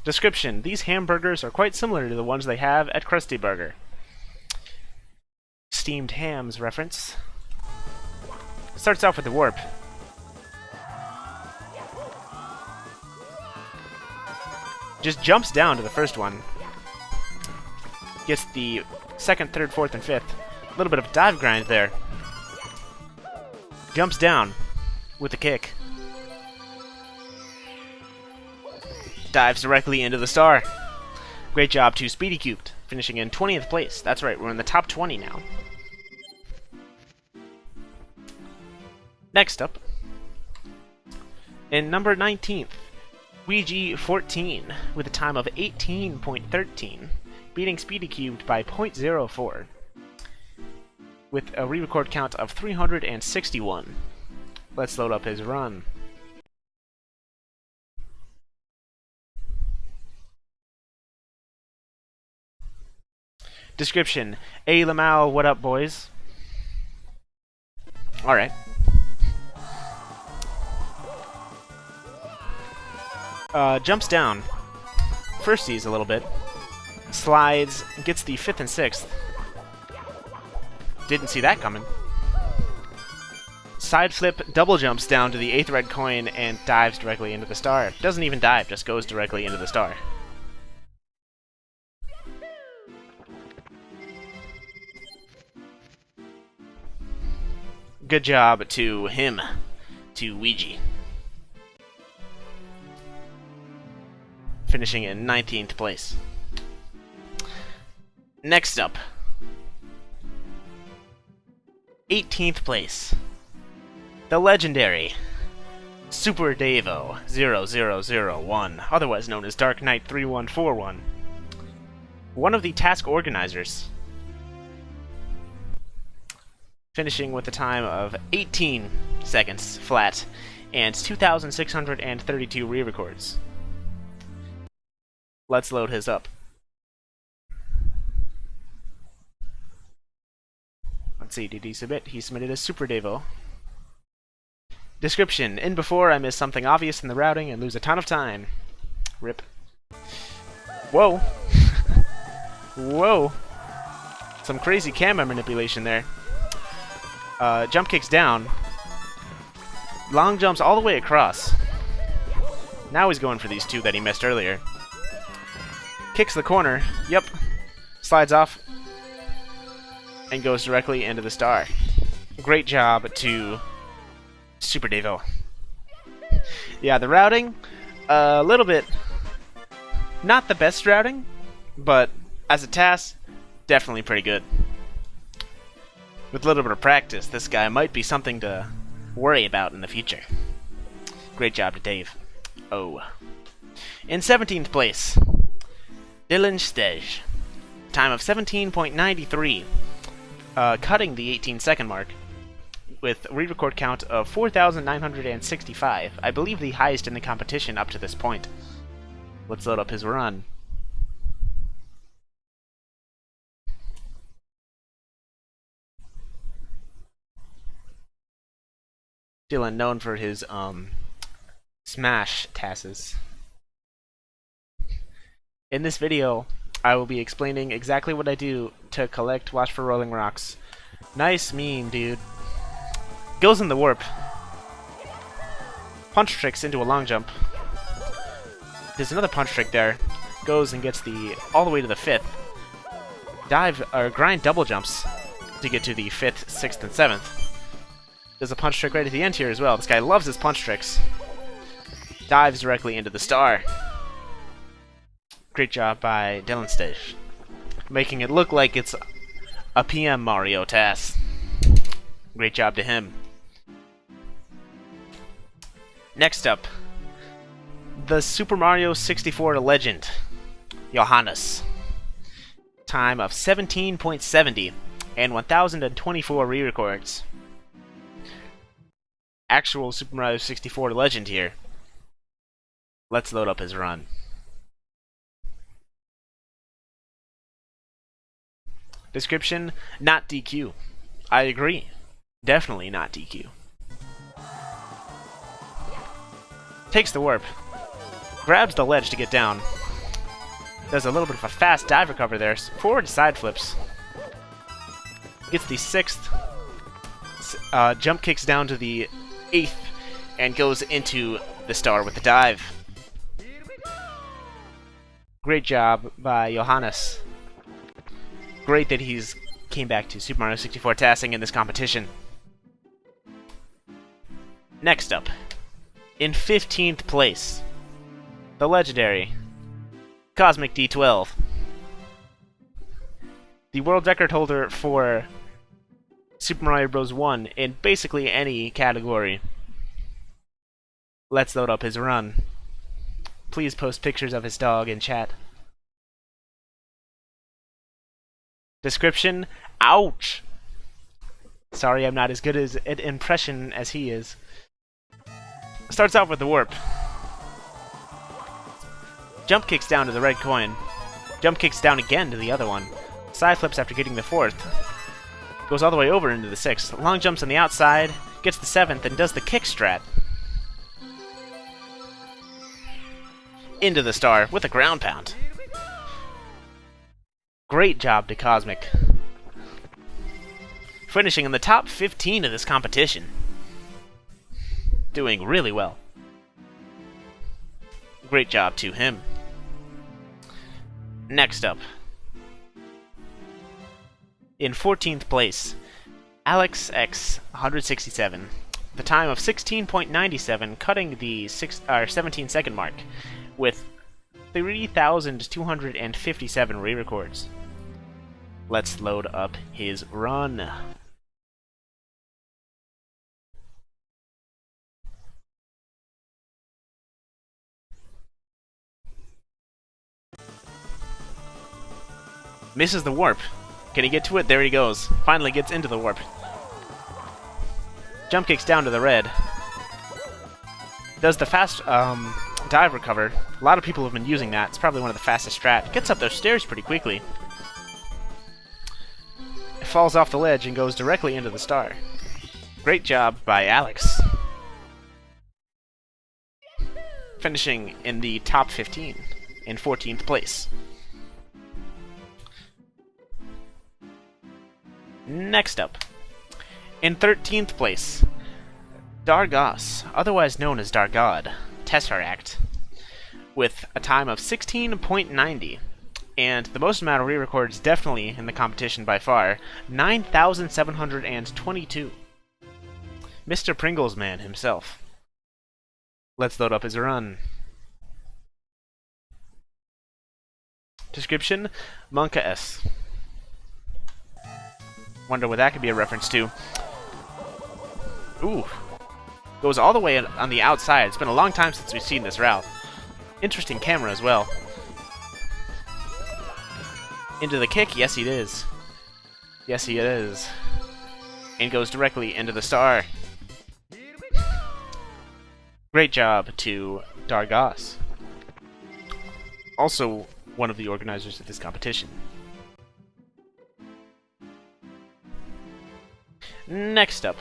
Description: these hamburgers are quite similar to the ones they have at Krusty Burger. Steamed hams reference. Starts off with the warp. Just jumps down to the first one. Gets the 2nd, 3rd, 4th, and 5th. A little bit of dive grind there. Jumps down with the kick. Dives directly into the star. Great job to Speedy Cubed, finishing in 20th place. That's right, we're in the top 20 now. Next up, in number 19th, Ouija 14 with a time of 18.13, beating Speedy Cubed by 0.04 with a re-record count of 361. Let's load up his run. Description: Hey Lamau, what up, boys? Alright. Jumps down. Firsties a little bit. Slides, gets the 5th and 6th. Didn't see that coming. Side flip, double jumps down to the 8th red coin and dives directly into the star. Doesn't even dive, just goes directly into the star. Good job to him, to Ouija. Finishing in 19th place. Next up, 18th place, the legendary Super Davo 0001, otherwise known as Dark Knight 3141, one of the task organizers, finishing with a time of 18 seconds flat and 2,632 re-records. Let's load his up. Let's see, did he submit? He submitted a Super Davo. Description: in before I miss something obvious in the routing and lose a ton of time. Rip. Whoa. Whoa. Some crazy camera manipulation there. Jump kicks down. Long jumps all the way across. Now he's going for these two that he missed earlier. Kicks the corner. Yep. Slides off. and goes directly into the star. Great job to Super Devo. Yeah, the routing, a little bit not the best routing, but as a TAS, definitely pretty good. With a little bit of practice, this guy might be something to worry about in the future. Great job to Dave. Oh. In 17th place, DyllonStej. Time of 17.93, cutting the 18-second mark with a re-record count of 4,965. I believe the highest in the competition up to this point. Let's load up his run. Dylan, known for his smash TASes. In this video, I will be explaining exactly what I do to collect Watch for Rolling Rocks. Nice meme, dude. Goes in the warp. Punch tricks into a long jump. There's another punch trick there. Goes and gets the all the way to the 5th. Dive or grind double jumps to get to the 5th, 6th, and 7th. There's a punch trick right at the end here as well. This guy loves his punch tricks. Dives directly into the star. Great job by DyllonStej, making it look like it's a PM Mario TAS. Great job to him. Next up, the Super Mario 64 legend, Johannes. Time of 17.70 and 1,024 re-records. Actual Super Mario 64 legend here. Let's load up his run. Description, not DQ. I agree. Definitely not DQ. Takes the warp. Grabs the ledge to get down. Does a little bit of a fast dive recover there. Forward side flips. Gets the 6th. Jump kicks down to the 8th. And goes into the star with the dive. Great job by Johannes. Great that he's came back to Super Mario 64 TASing in this competition. Next up, in 15th place, the legendary Cosmic D12. The world record holder for Super Mario Bros. 1 in basically any category. Let's load up his run. Please post pictures of his dog in chat. Description, ouch! Sorry, I'm not as good as an impression as he is. Starts off with the warp. Jump kicks down to the red coin. Jump kicks down again to the other one. Side flips after getting the 4th. Goes all the way over into the 6th. Long jumps on the outside, gets the 7th, and does the kick strat. Into the star with a ground pound. Great job to Cosmic. Finishing in the top 15 of this competition. Doing really well. Great job to him. Next up. In 14th place, Alex X 167. The time of 16.97, cutting the 17-second mark with 3,257 re-records. Let's load up his run. Misses the warp. Can he get to it? There he goes. Finally gets into the warp. Jump kicks down to the red. Does the fast dive recover. A lot of people have been using that. It's probably one of the fastest strat. Gets up those stairs pretty quickly. It falls off the ledge and goes directly into the star. Great job by Alex. Finishing in the top 15 in 14th place. Next up, in 13th place, Dargos, otherwise known as Dargod, Tesseract, with a time of 16.90 And the most amount of re-records definitely in the competition by far, 9,722. Mr. Pringles Man himself. Let's load up his run. Description, Monka S. Wonder what that could be a reference to. Ooh. Goes all the way on the outside. It's been a long time since we've seen this route. Interesting camera as well. Into the kick? Yes, it is. Yes, he is. And goes directly into the star. Great job to Dargos. Also one of the organizers of this competition. Next up.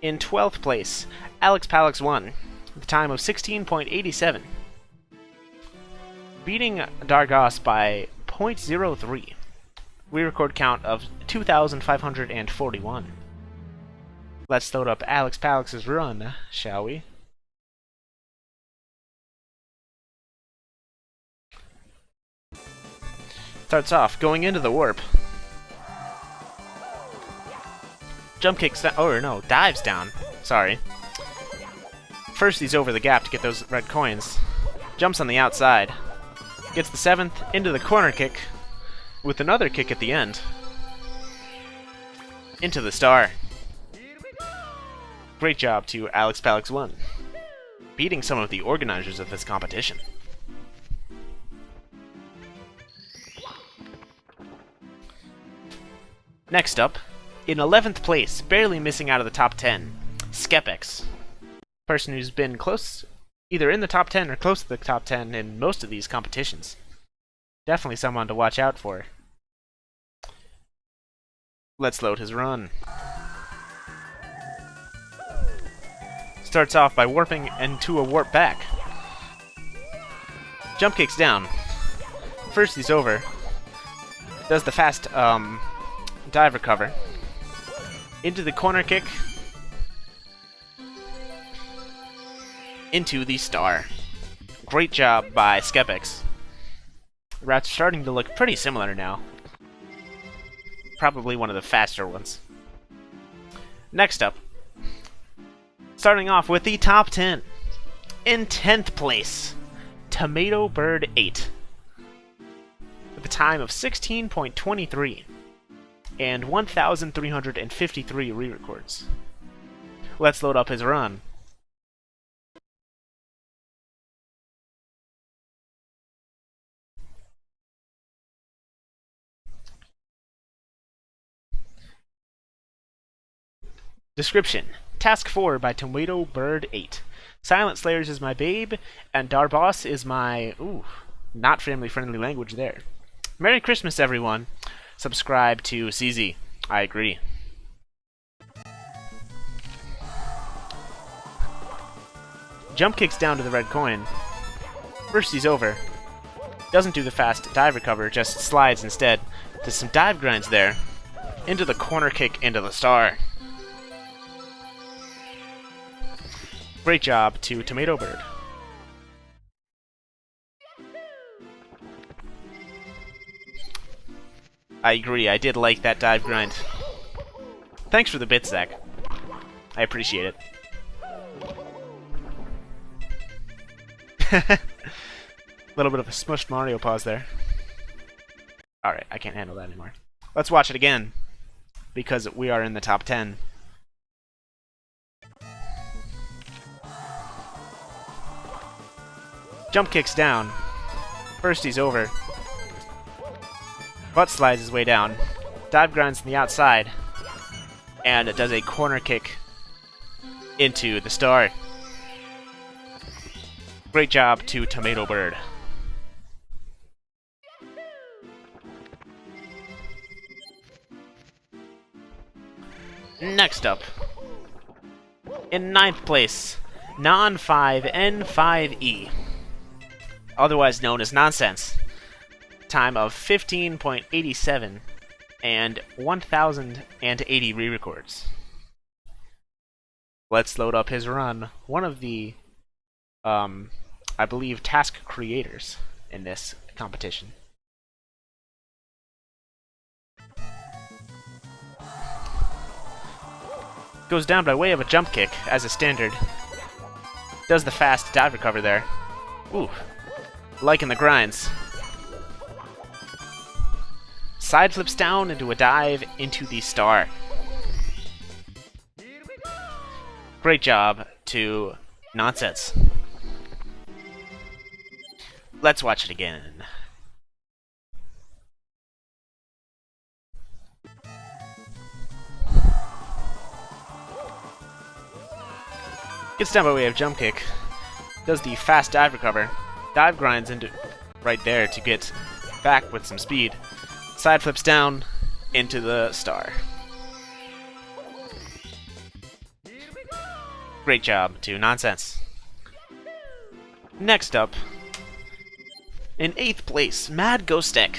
In 12th place, Alex won, with a time of 16.87. Beating Dargos by 0.03. Re-record count of 2,541. Let's load up Alex's run, shall we? Starts off going into the warp. Jump kicks down, or no, dives down. Sorry. First he's over the gap to get those red coins. Jumps on the outside. Gets the 7th into the corner kick with another kick at the end. Into the star. Great job to Alex 1, beating some of the organizers of this competition. Next up, in 11th place, barely missing out of the top 10, Skepix. Person who's been close, either in the top 10 or close to the top 10 in most of these competitions. Definitely someone to watch out for. Let's load his run. Starts off by warping into a warp back. Jump kicks down. First he's over. Does the fast dive recover. Into the corner kick. Into the star. Great job by Skepix. The routes are starting to look pretty similar now. Probably one of the faster ones. Next up. Starting off with the top 10. In 10th place, Tomatobird 8. With a time of 16.23 and 1,353 re-records. Let's load up his run. Description. Task 4 by Tomatobird 8. SilentSlayers is my babe, and Dargos is my... Ooh, not family-friendly language there. Merry Christmas, everyone. Subscribe to CeeSZee. I agree. Jump kicks down to the red coin. First he's over. Doesn't do the fast dive recover, just slides instead. Does some dive grinds there. Into the corner kick, into the star. Great job to Tomatobird. I agree, I did like that dive grind. Thanks for the bit, Zach. I appreciate it. Little bit of a smushed Mario pause there. Alright, I can't handle that anymore. Let's watch it again, because we are in the top 10. Jump kicks down. First he's over. Butt slides his way down. Dive grinds on the outside. And it does a corner kick into the star. Great job to Tomatobird. Next up. In 9th place, Non5N5E. Otherwise known as Nonsense. Time of 15.87 and 1,080 re-records. Let's load up his run. One of the, I believe, task creators in this competition. Goes down by way of a jump kick as a standard. Does the fast dive recover there. Ooh, liking the grinds. Side flips down into a dive into the star. Great job to Nonsense. Let's watch it again. Gets down by way of jump kick. Does the fast dive recover. Dive grinds into right there to get back with some speed. Side flips down into the star. Great job to Nonsense. Next up, in 8th place, Madghostek.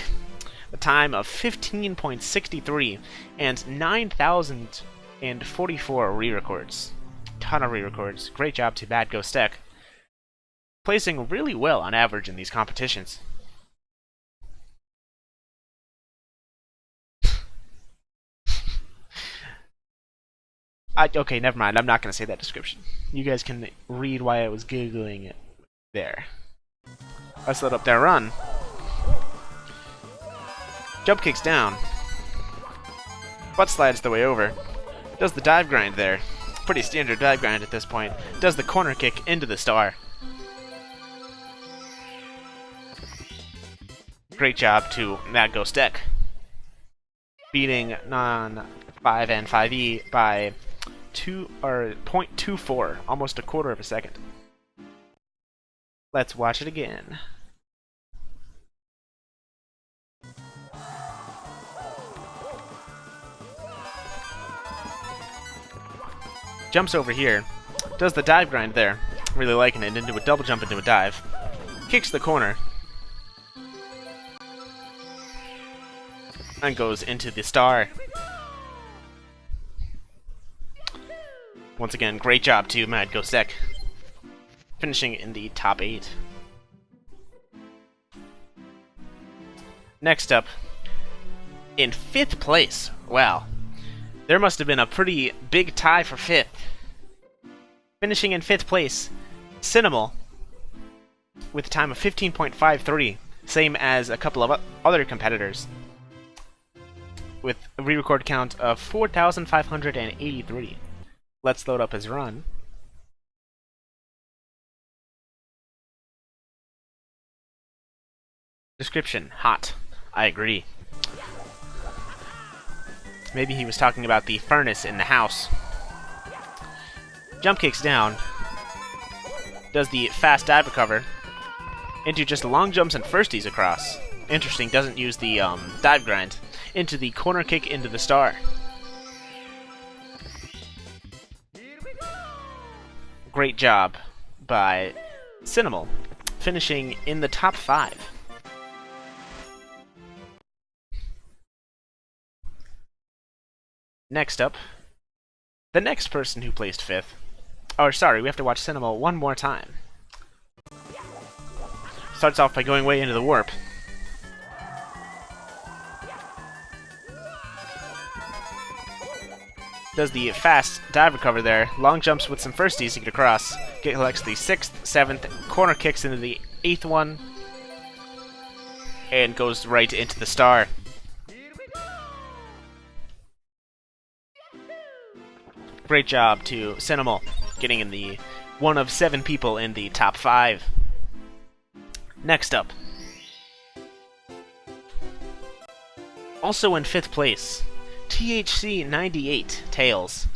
A time of 15.63 and 9,044 re-records. Ton of re-records. Great job to Madghostek. Placing really well on average in these competitions. Okay, never mind. I'm not going to say that description. You guys can read why I was Googling it there. Let's load up their run. Jump kicks down. Butt slides the way over. Does the dive grind there. Pretty standard dive grind at this point. Does the corner kick into the star. Great job to Madghostek. Beating non-5 and 5e by 0.24, almost a quarter of a second. Let's watch it again. Jumps over here, does the dive grind there, really liking it, into a double jump into a dive. Kicks the corner, and goes into the star. Once again, great job to Madghostek, finishing in the top 8. Next up, in 5th place, wow, there must have been a pretty big tie for 5th. Finishing in 5th place, Cynimal, with a time of 15.53, same as a couple of other competitors, with a re-record count of 4,583. Let's load up his run. Description: hot. I agree. Maybe he was talking about the furnace in the house. Jump kicks down. Does the fast dive recover into just long jumps and firsties across. Interesting, doesn't use the dive grind. Into the corner kick into the star. Great job by Cynimal, finishing in the top 5. Next up, the next person who placed 5th. Oh, sorry, we have to watch Cynimal one more time. Starts off by going way into the warp. Does the fast dive recover there. Long jumps with some firsties to get across. Collects the 6th, 7th, corner kicks into the 8th one. And goes right into the star. Great job to Cynimal, getting in the one of 7 people in the top 5. Next up. Also in 5th place, THC 98 Tails,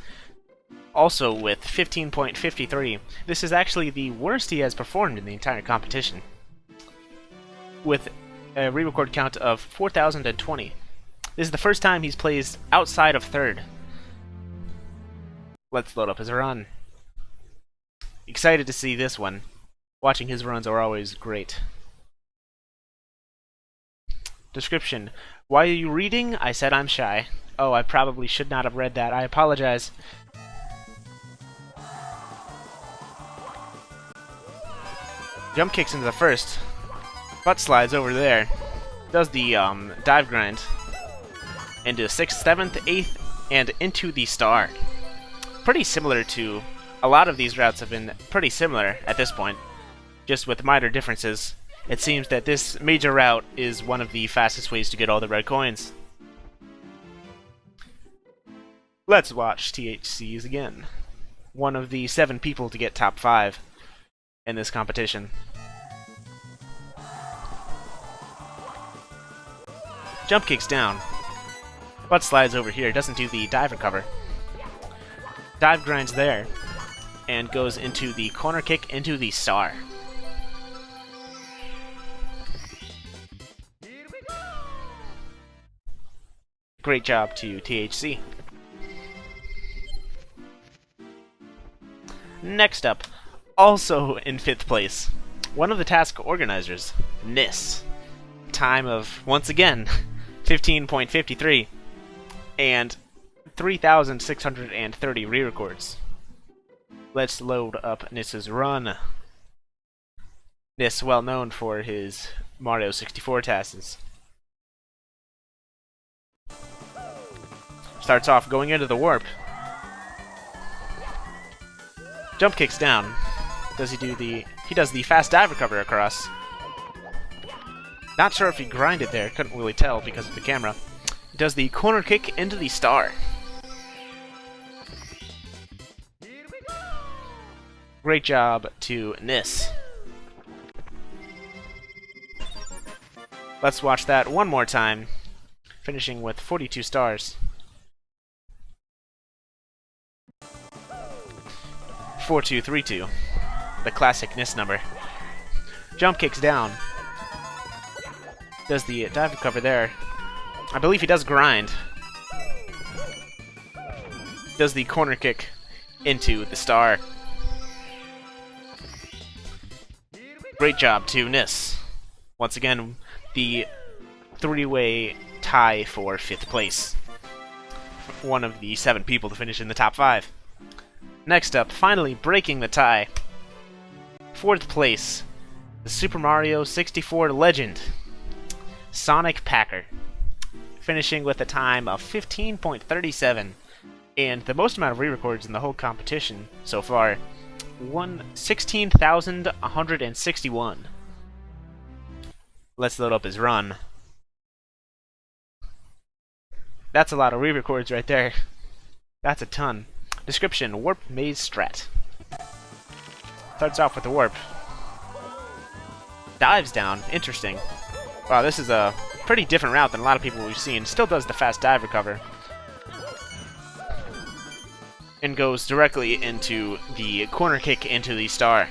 also with 15.53. This is actually the worst he has performed in the entire competition, with a re-record count of 4,020. This is the first time he's placed outside of 3rd. Let's load up his run. Excited to see this one. Watching his runs are always great. Description: why are you reading? I said I'm shy. Oh, I probably should not have read that. I apologize. Jump kicks into the first. Butt slides over there. Does the dive grind. Into 6th, 7th, 8th, and into the star. Pretty similar to... A lot of these routes have been pretty similar at this point, just with minor differences. It seems that this major route is one of the fastest ways to get all the red coins. Let's watch THCs again. One of the 7 people to get top 5 in this competition. Jump kicks down. Butt slides over here, doesn't do the dive recover. Dive grinds there, and goes into the corner kick into the star. Great job to THC. Next up, also in 5th place, one of the task organizers, Nis. Time of, once again, 15.53, and 3,630 re-records. Let's load up Nis's run. Nis, well known for his Mario 64 TASs. Starts off going into the warp. Jump kicks down. Does he do the... He does the fast dive recover across. Not sure if he grinded there, couldn't really tell because of the camera. He does the corner kick into the star. Great job to Nis. Let's watch that one more time, finishing with 42 stars. 4232, the classic Nis number. Jump kicks down. Does the dive recover there. I believe he does grind. Does the corner kick into the star. Great job to Nis. Once again, the 3-way tie for 5th place. One of the 7 people to finish in the top 5. Next up, finally breaking the tie. 4th place, the Super Mario 64 legend, sonicpacker. Finishing with a time of 15.37, and the most amount of re-records in the whole competition so far, 16,161. Let's load up his run. That's a lot of re-records right there. That's a ton. Description, warp maze strat. Starts off with the warp. Dives down, interesting. Wow, this is a pretty different route than a lot of people we've seen. Still does the fast dive recover. And goes directly into the corner kick into the star.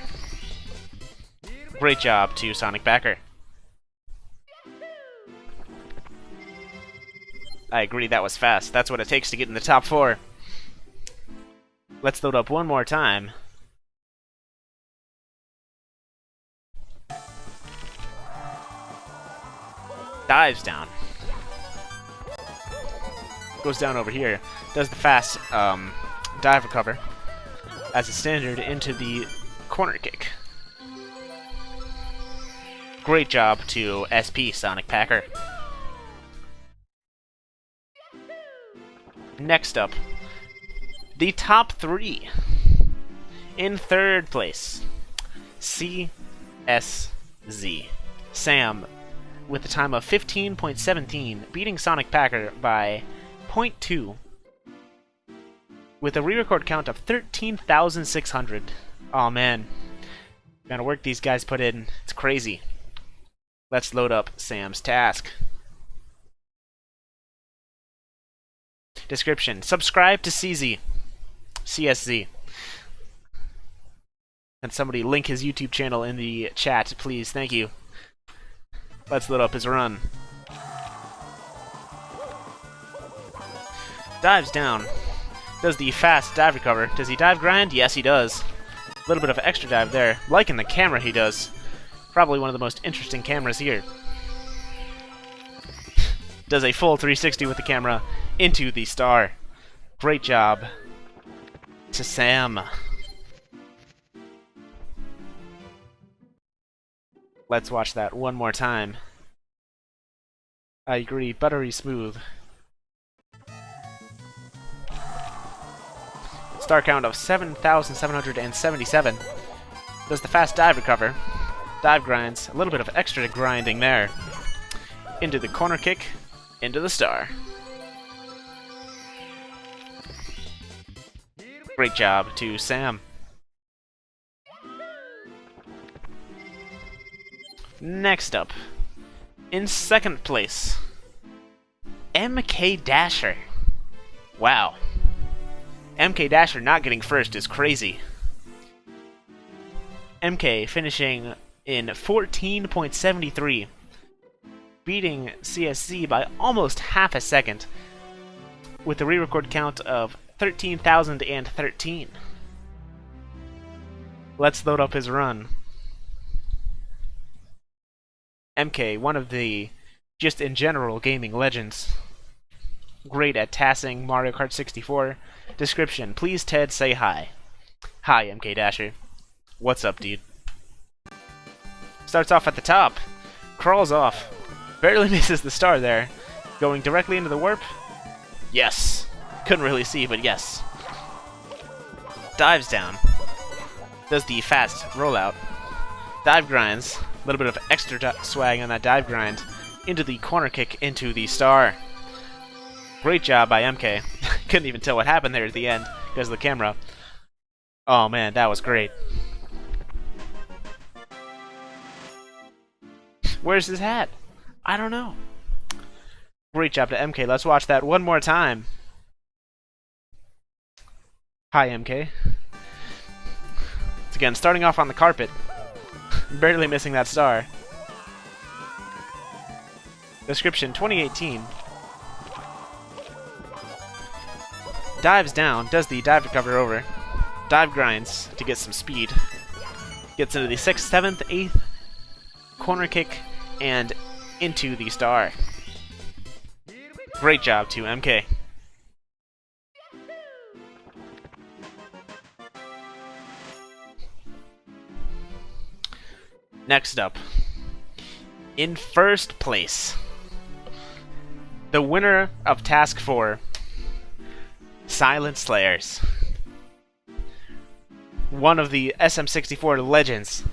Great job to sonicpacker. I agree, that was fast. That's what it takes to get in the top 4. Let's load up one more time. Dives down. Goes down over here. Does the fast dive recover as a standard into the corner kick. Great job to SP sonicpacker. Next up, the top 3. In 3rd place, CeeSZee. Sam, with a time of 15.17, beating sonicpacker by 0.2, with a re-record count of 13,600. Oh man, the amount of work these guys put in, it's crazy. Let's load up Sam's task. Description, subscribe to CeeSZee. CeeSZee. And somebody link his YouTube channel in the chat, please. Thank you. Let's load up his run. Dives down. Does the fast dive recover. Does he dive grind? Yes, he does. A little bit of extra dive there. Liking the camera he does. Probably one of the most interesting cameras here. Does a full 360 with the camera into the star. Great job to Sam. Let's watch that one more time. I agree, buttery smooth. Star count of 7,777. Does the fast dive recover? Dive grinds, a little bit of extra grinding there. Into the corner kick, into the star. Great job to Sam. Next up, in second place, MKDasher. Wow. MKDasher not getting first is crazy. MK finishing in 14.73, beating CeeSZee by almost half a second, with a re-record count of 13,013. Let's load up his run. MK, one of the, just in general, gaming legends. Great at tassing Mario Kart 64. Description, please Ted say hi. Hi, MKDasher. What's up, dude? Starts off at the top. Crawls off. Barely misses the star there. Going directly into the warp. Yes. Couldn't really see, but yes. Dives down. Does the fast rollout. Dive grinds. A little bit of extra swag on that dive grind. Into the corner kick, into the star. Great job by MK. Couldn't even tell what happened there at the end because of the camera. Oh man, that was great. Where's his hat? I don't know. Great job to MK. Let's watch that one more time. Hi, MK. It's again starting off on the carpet. Barely missing that star. Description 2018. Dives down, does the dive recover over. Dive grinds to get some speed. Gets into the 6th, 7th, 8th corner kick and into the star. Great job to MK. Next up, in first place, the winner of Task 4, SilentSlayers. One of the SM64 legends,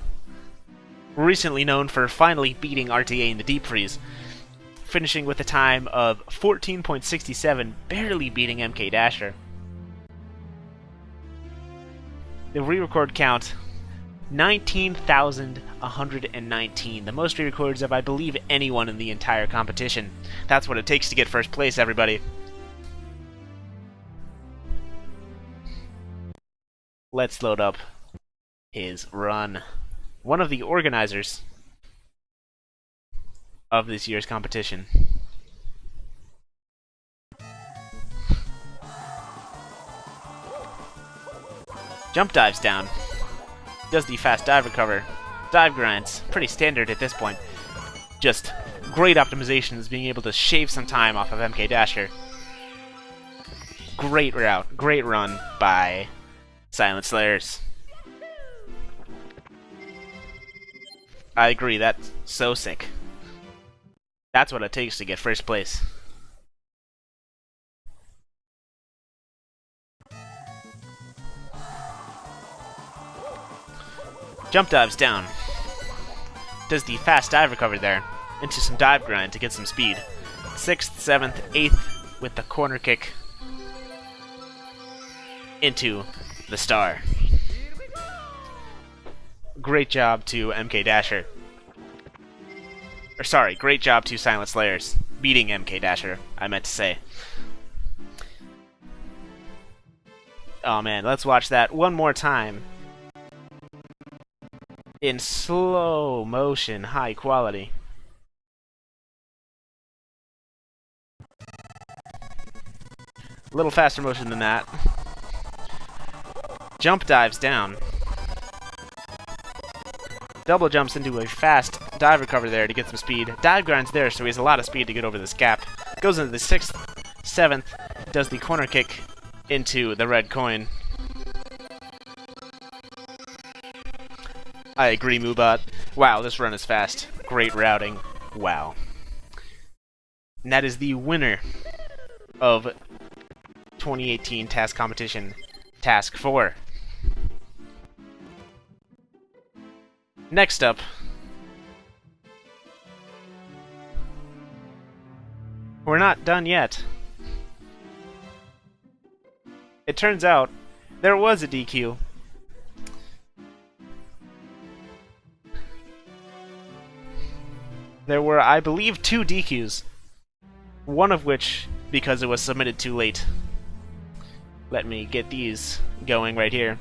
recently known for finally beating RTA in the Deep Freeze, finishing with a time of 14.67, barely beating MKDasher. The re-record count, 19,119, the most re-records of, I believe, anyone in the entire competition. That's what it takes to get first place, everybody. Let's load up his run. One of the organizers of this year's competition. Jump dives down. Does the fast dive recover. Dive grinds. Pretty standard at this point. Just great optimizations, being able to shave some time off of MKDasher. Great route. Great run by SilentSlayers. I agree, that's so sick. That's what it takes to get first place. Jump dives down. Does the fast dive recover there. Into some dive grind to get some speed. 6th, 7th, 8th with the corner kick. Into the star. Great job to MKDasher. Or sorry, great job to SilentSlayers. Beating MKDasher, I meant to say. Oh man, let's watch that one more time. In slow motion, high quality. A little faster motion than that. Jump dives down. Double jumps into a fast dive recover there to get some speed. Dive grinds there, so he has a lot of speed to get over this gap. Goes into the 6th, 7th, does the corner kick into the red coin. I agree, Moobot. Wow, this run is fast. Great routing. Wow. And that is the winner of 2018 task competition, Task 4. Next up, we're not done yet. It turns out there was a DQ. There were, I believe, 2 DQs. One of which because it was submitted too late. Let me get these going right here.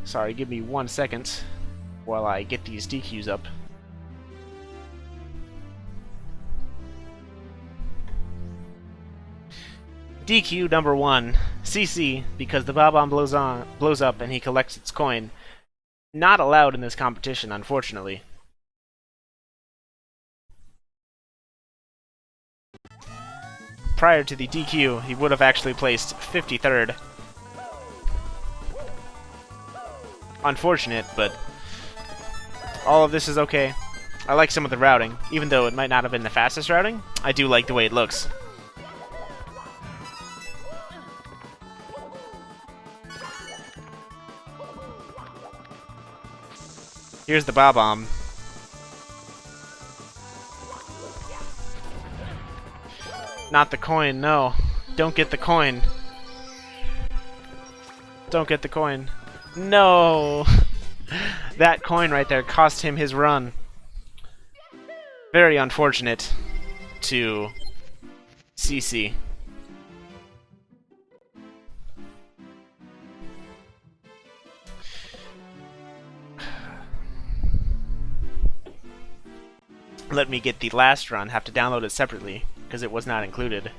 Sorry, give me 1 second while I get these DQs up. DQ number 1, CeeSZee, because the Bob-omb blows up and he collects its coin. Not allowed in this competition, unfortunately. Prior to the DQ, he would have actually placed 53rd. Unfortunate, but all of this is okay. I like some of the routing, even though it might not have been the fastest routing. I do like the way it looks. Here's the Bob-omb. Not the coin, no. Don't get the coin. Don't get the coin. No! That coin right there cost him his run. Very unfortunate to CeeSZee. Let me get the last run. Have to download it separately because it was not included.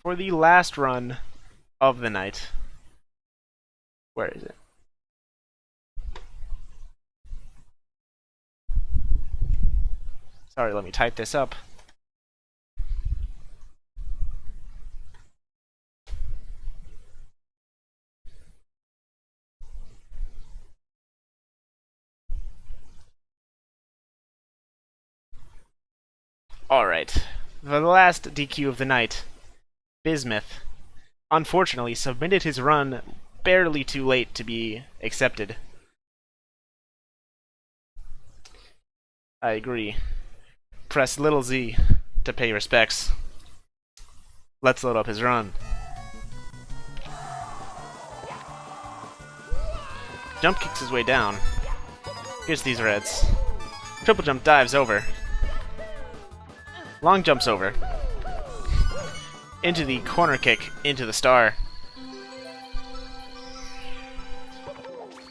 For the last run of the night. Where is it? Sorry, let me type this up. Alright, the last DQ of the night, Bismuth, unfortunately submitted his run barely too late to be accepted. I agree. Press little Z to pay respects. Let's load up his run. Jump kicks his way down. Here's these reds. Triple jump dives over. Long jumps over. Into the corner kick, into the star.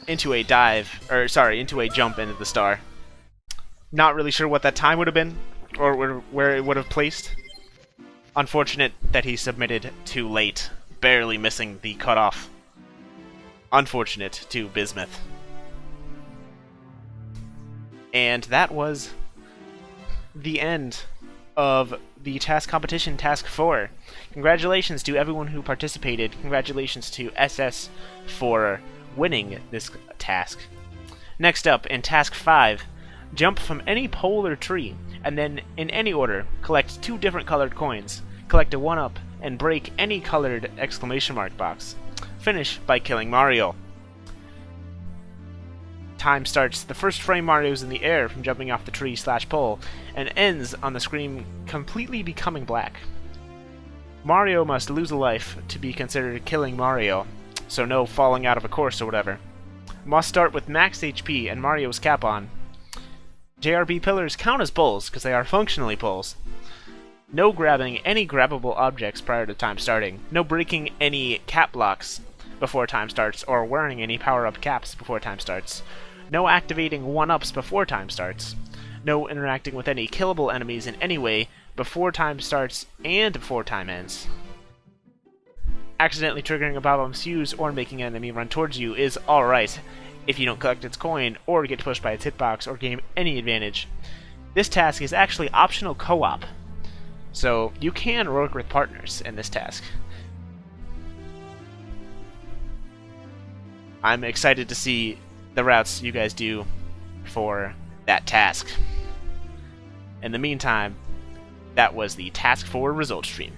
Into a dive, or sorry, into a jump into the star. Not really sure what that time would have been, or where it would have placed. Unfortunate that he submitted too late, barely missing the cutoff. Unfortunate to Bismuth. And that was the end of the task competition, Task 4. Congratulations to everyone who participated. Congratulations to SS for winning this task. Next up, in Task 5, jump from any pole or tree, and then, in any order, collect 2 different colored coins. Collect a 1-up, and break any colored exclamation mark box. Finish by killing Mario. Time starts the first frame Mario's in the air from jumping off the tree/pole, and ends on the screen completely becoming black. Mario must lose a life to be considered killing Mario, so no falling out of a course or whatever. Must start with max HP and Mario's cap on. JRB pillars count as poles, because they are functionally poles. No grabbing any grabbable objects prior to time starting. No breaking any cap blocks before time starts, or wearing any power-up caps before time starts. No activating 1-ups before time starts. No interacting with any killable enemies in any way before time starts and before time ends. Accidentally triggering a Bob-omb's fuse or making an enemy run towards you is alright. if you don't collect its coin, or get pushed by its hitbox, or gain any advantage. This task is actually optional co-op, so you can work with partners in this task. I'm excited to see the routes you guys do for that task. In the meantime, that was the Task 4 result stream.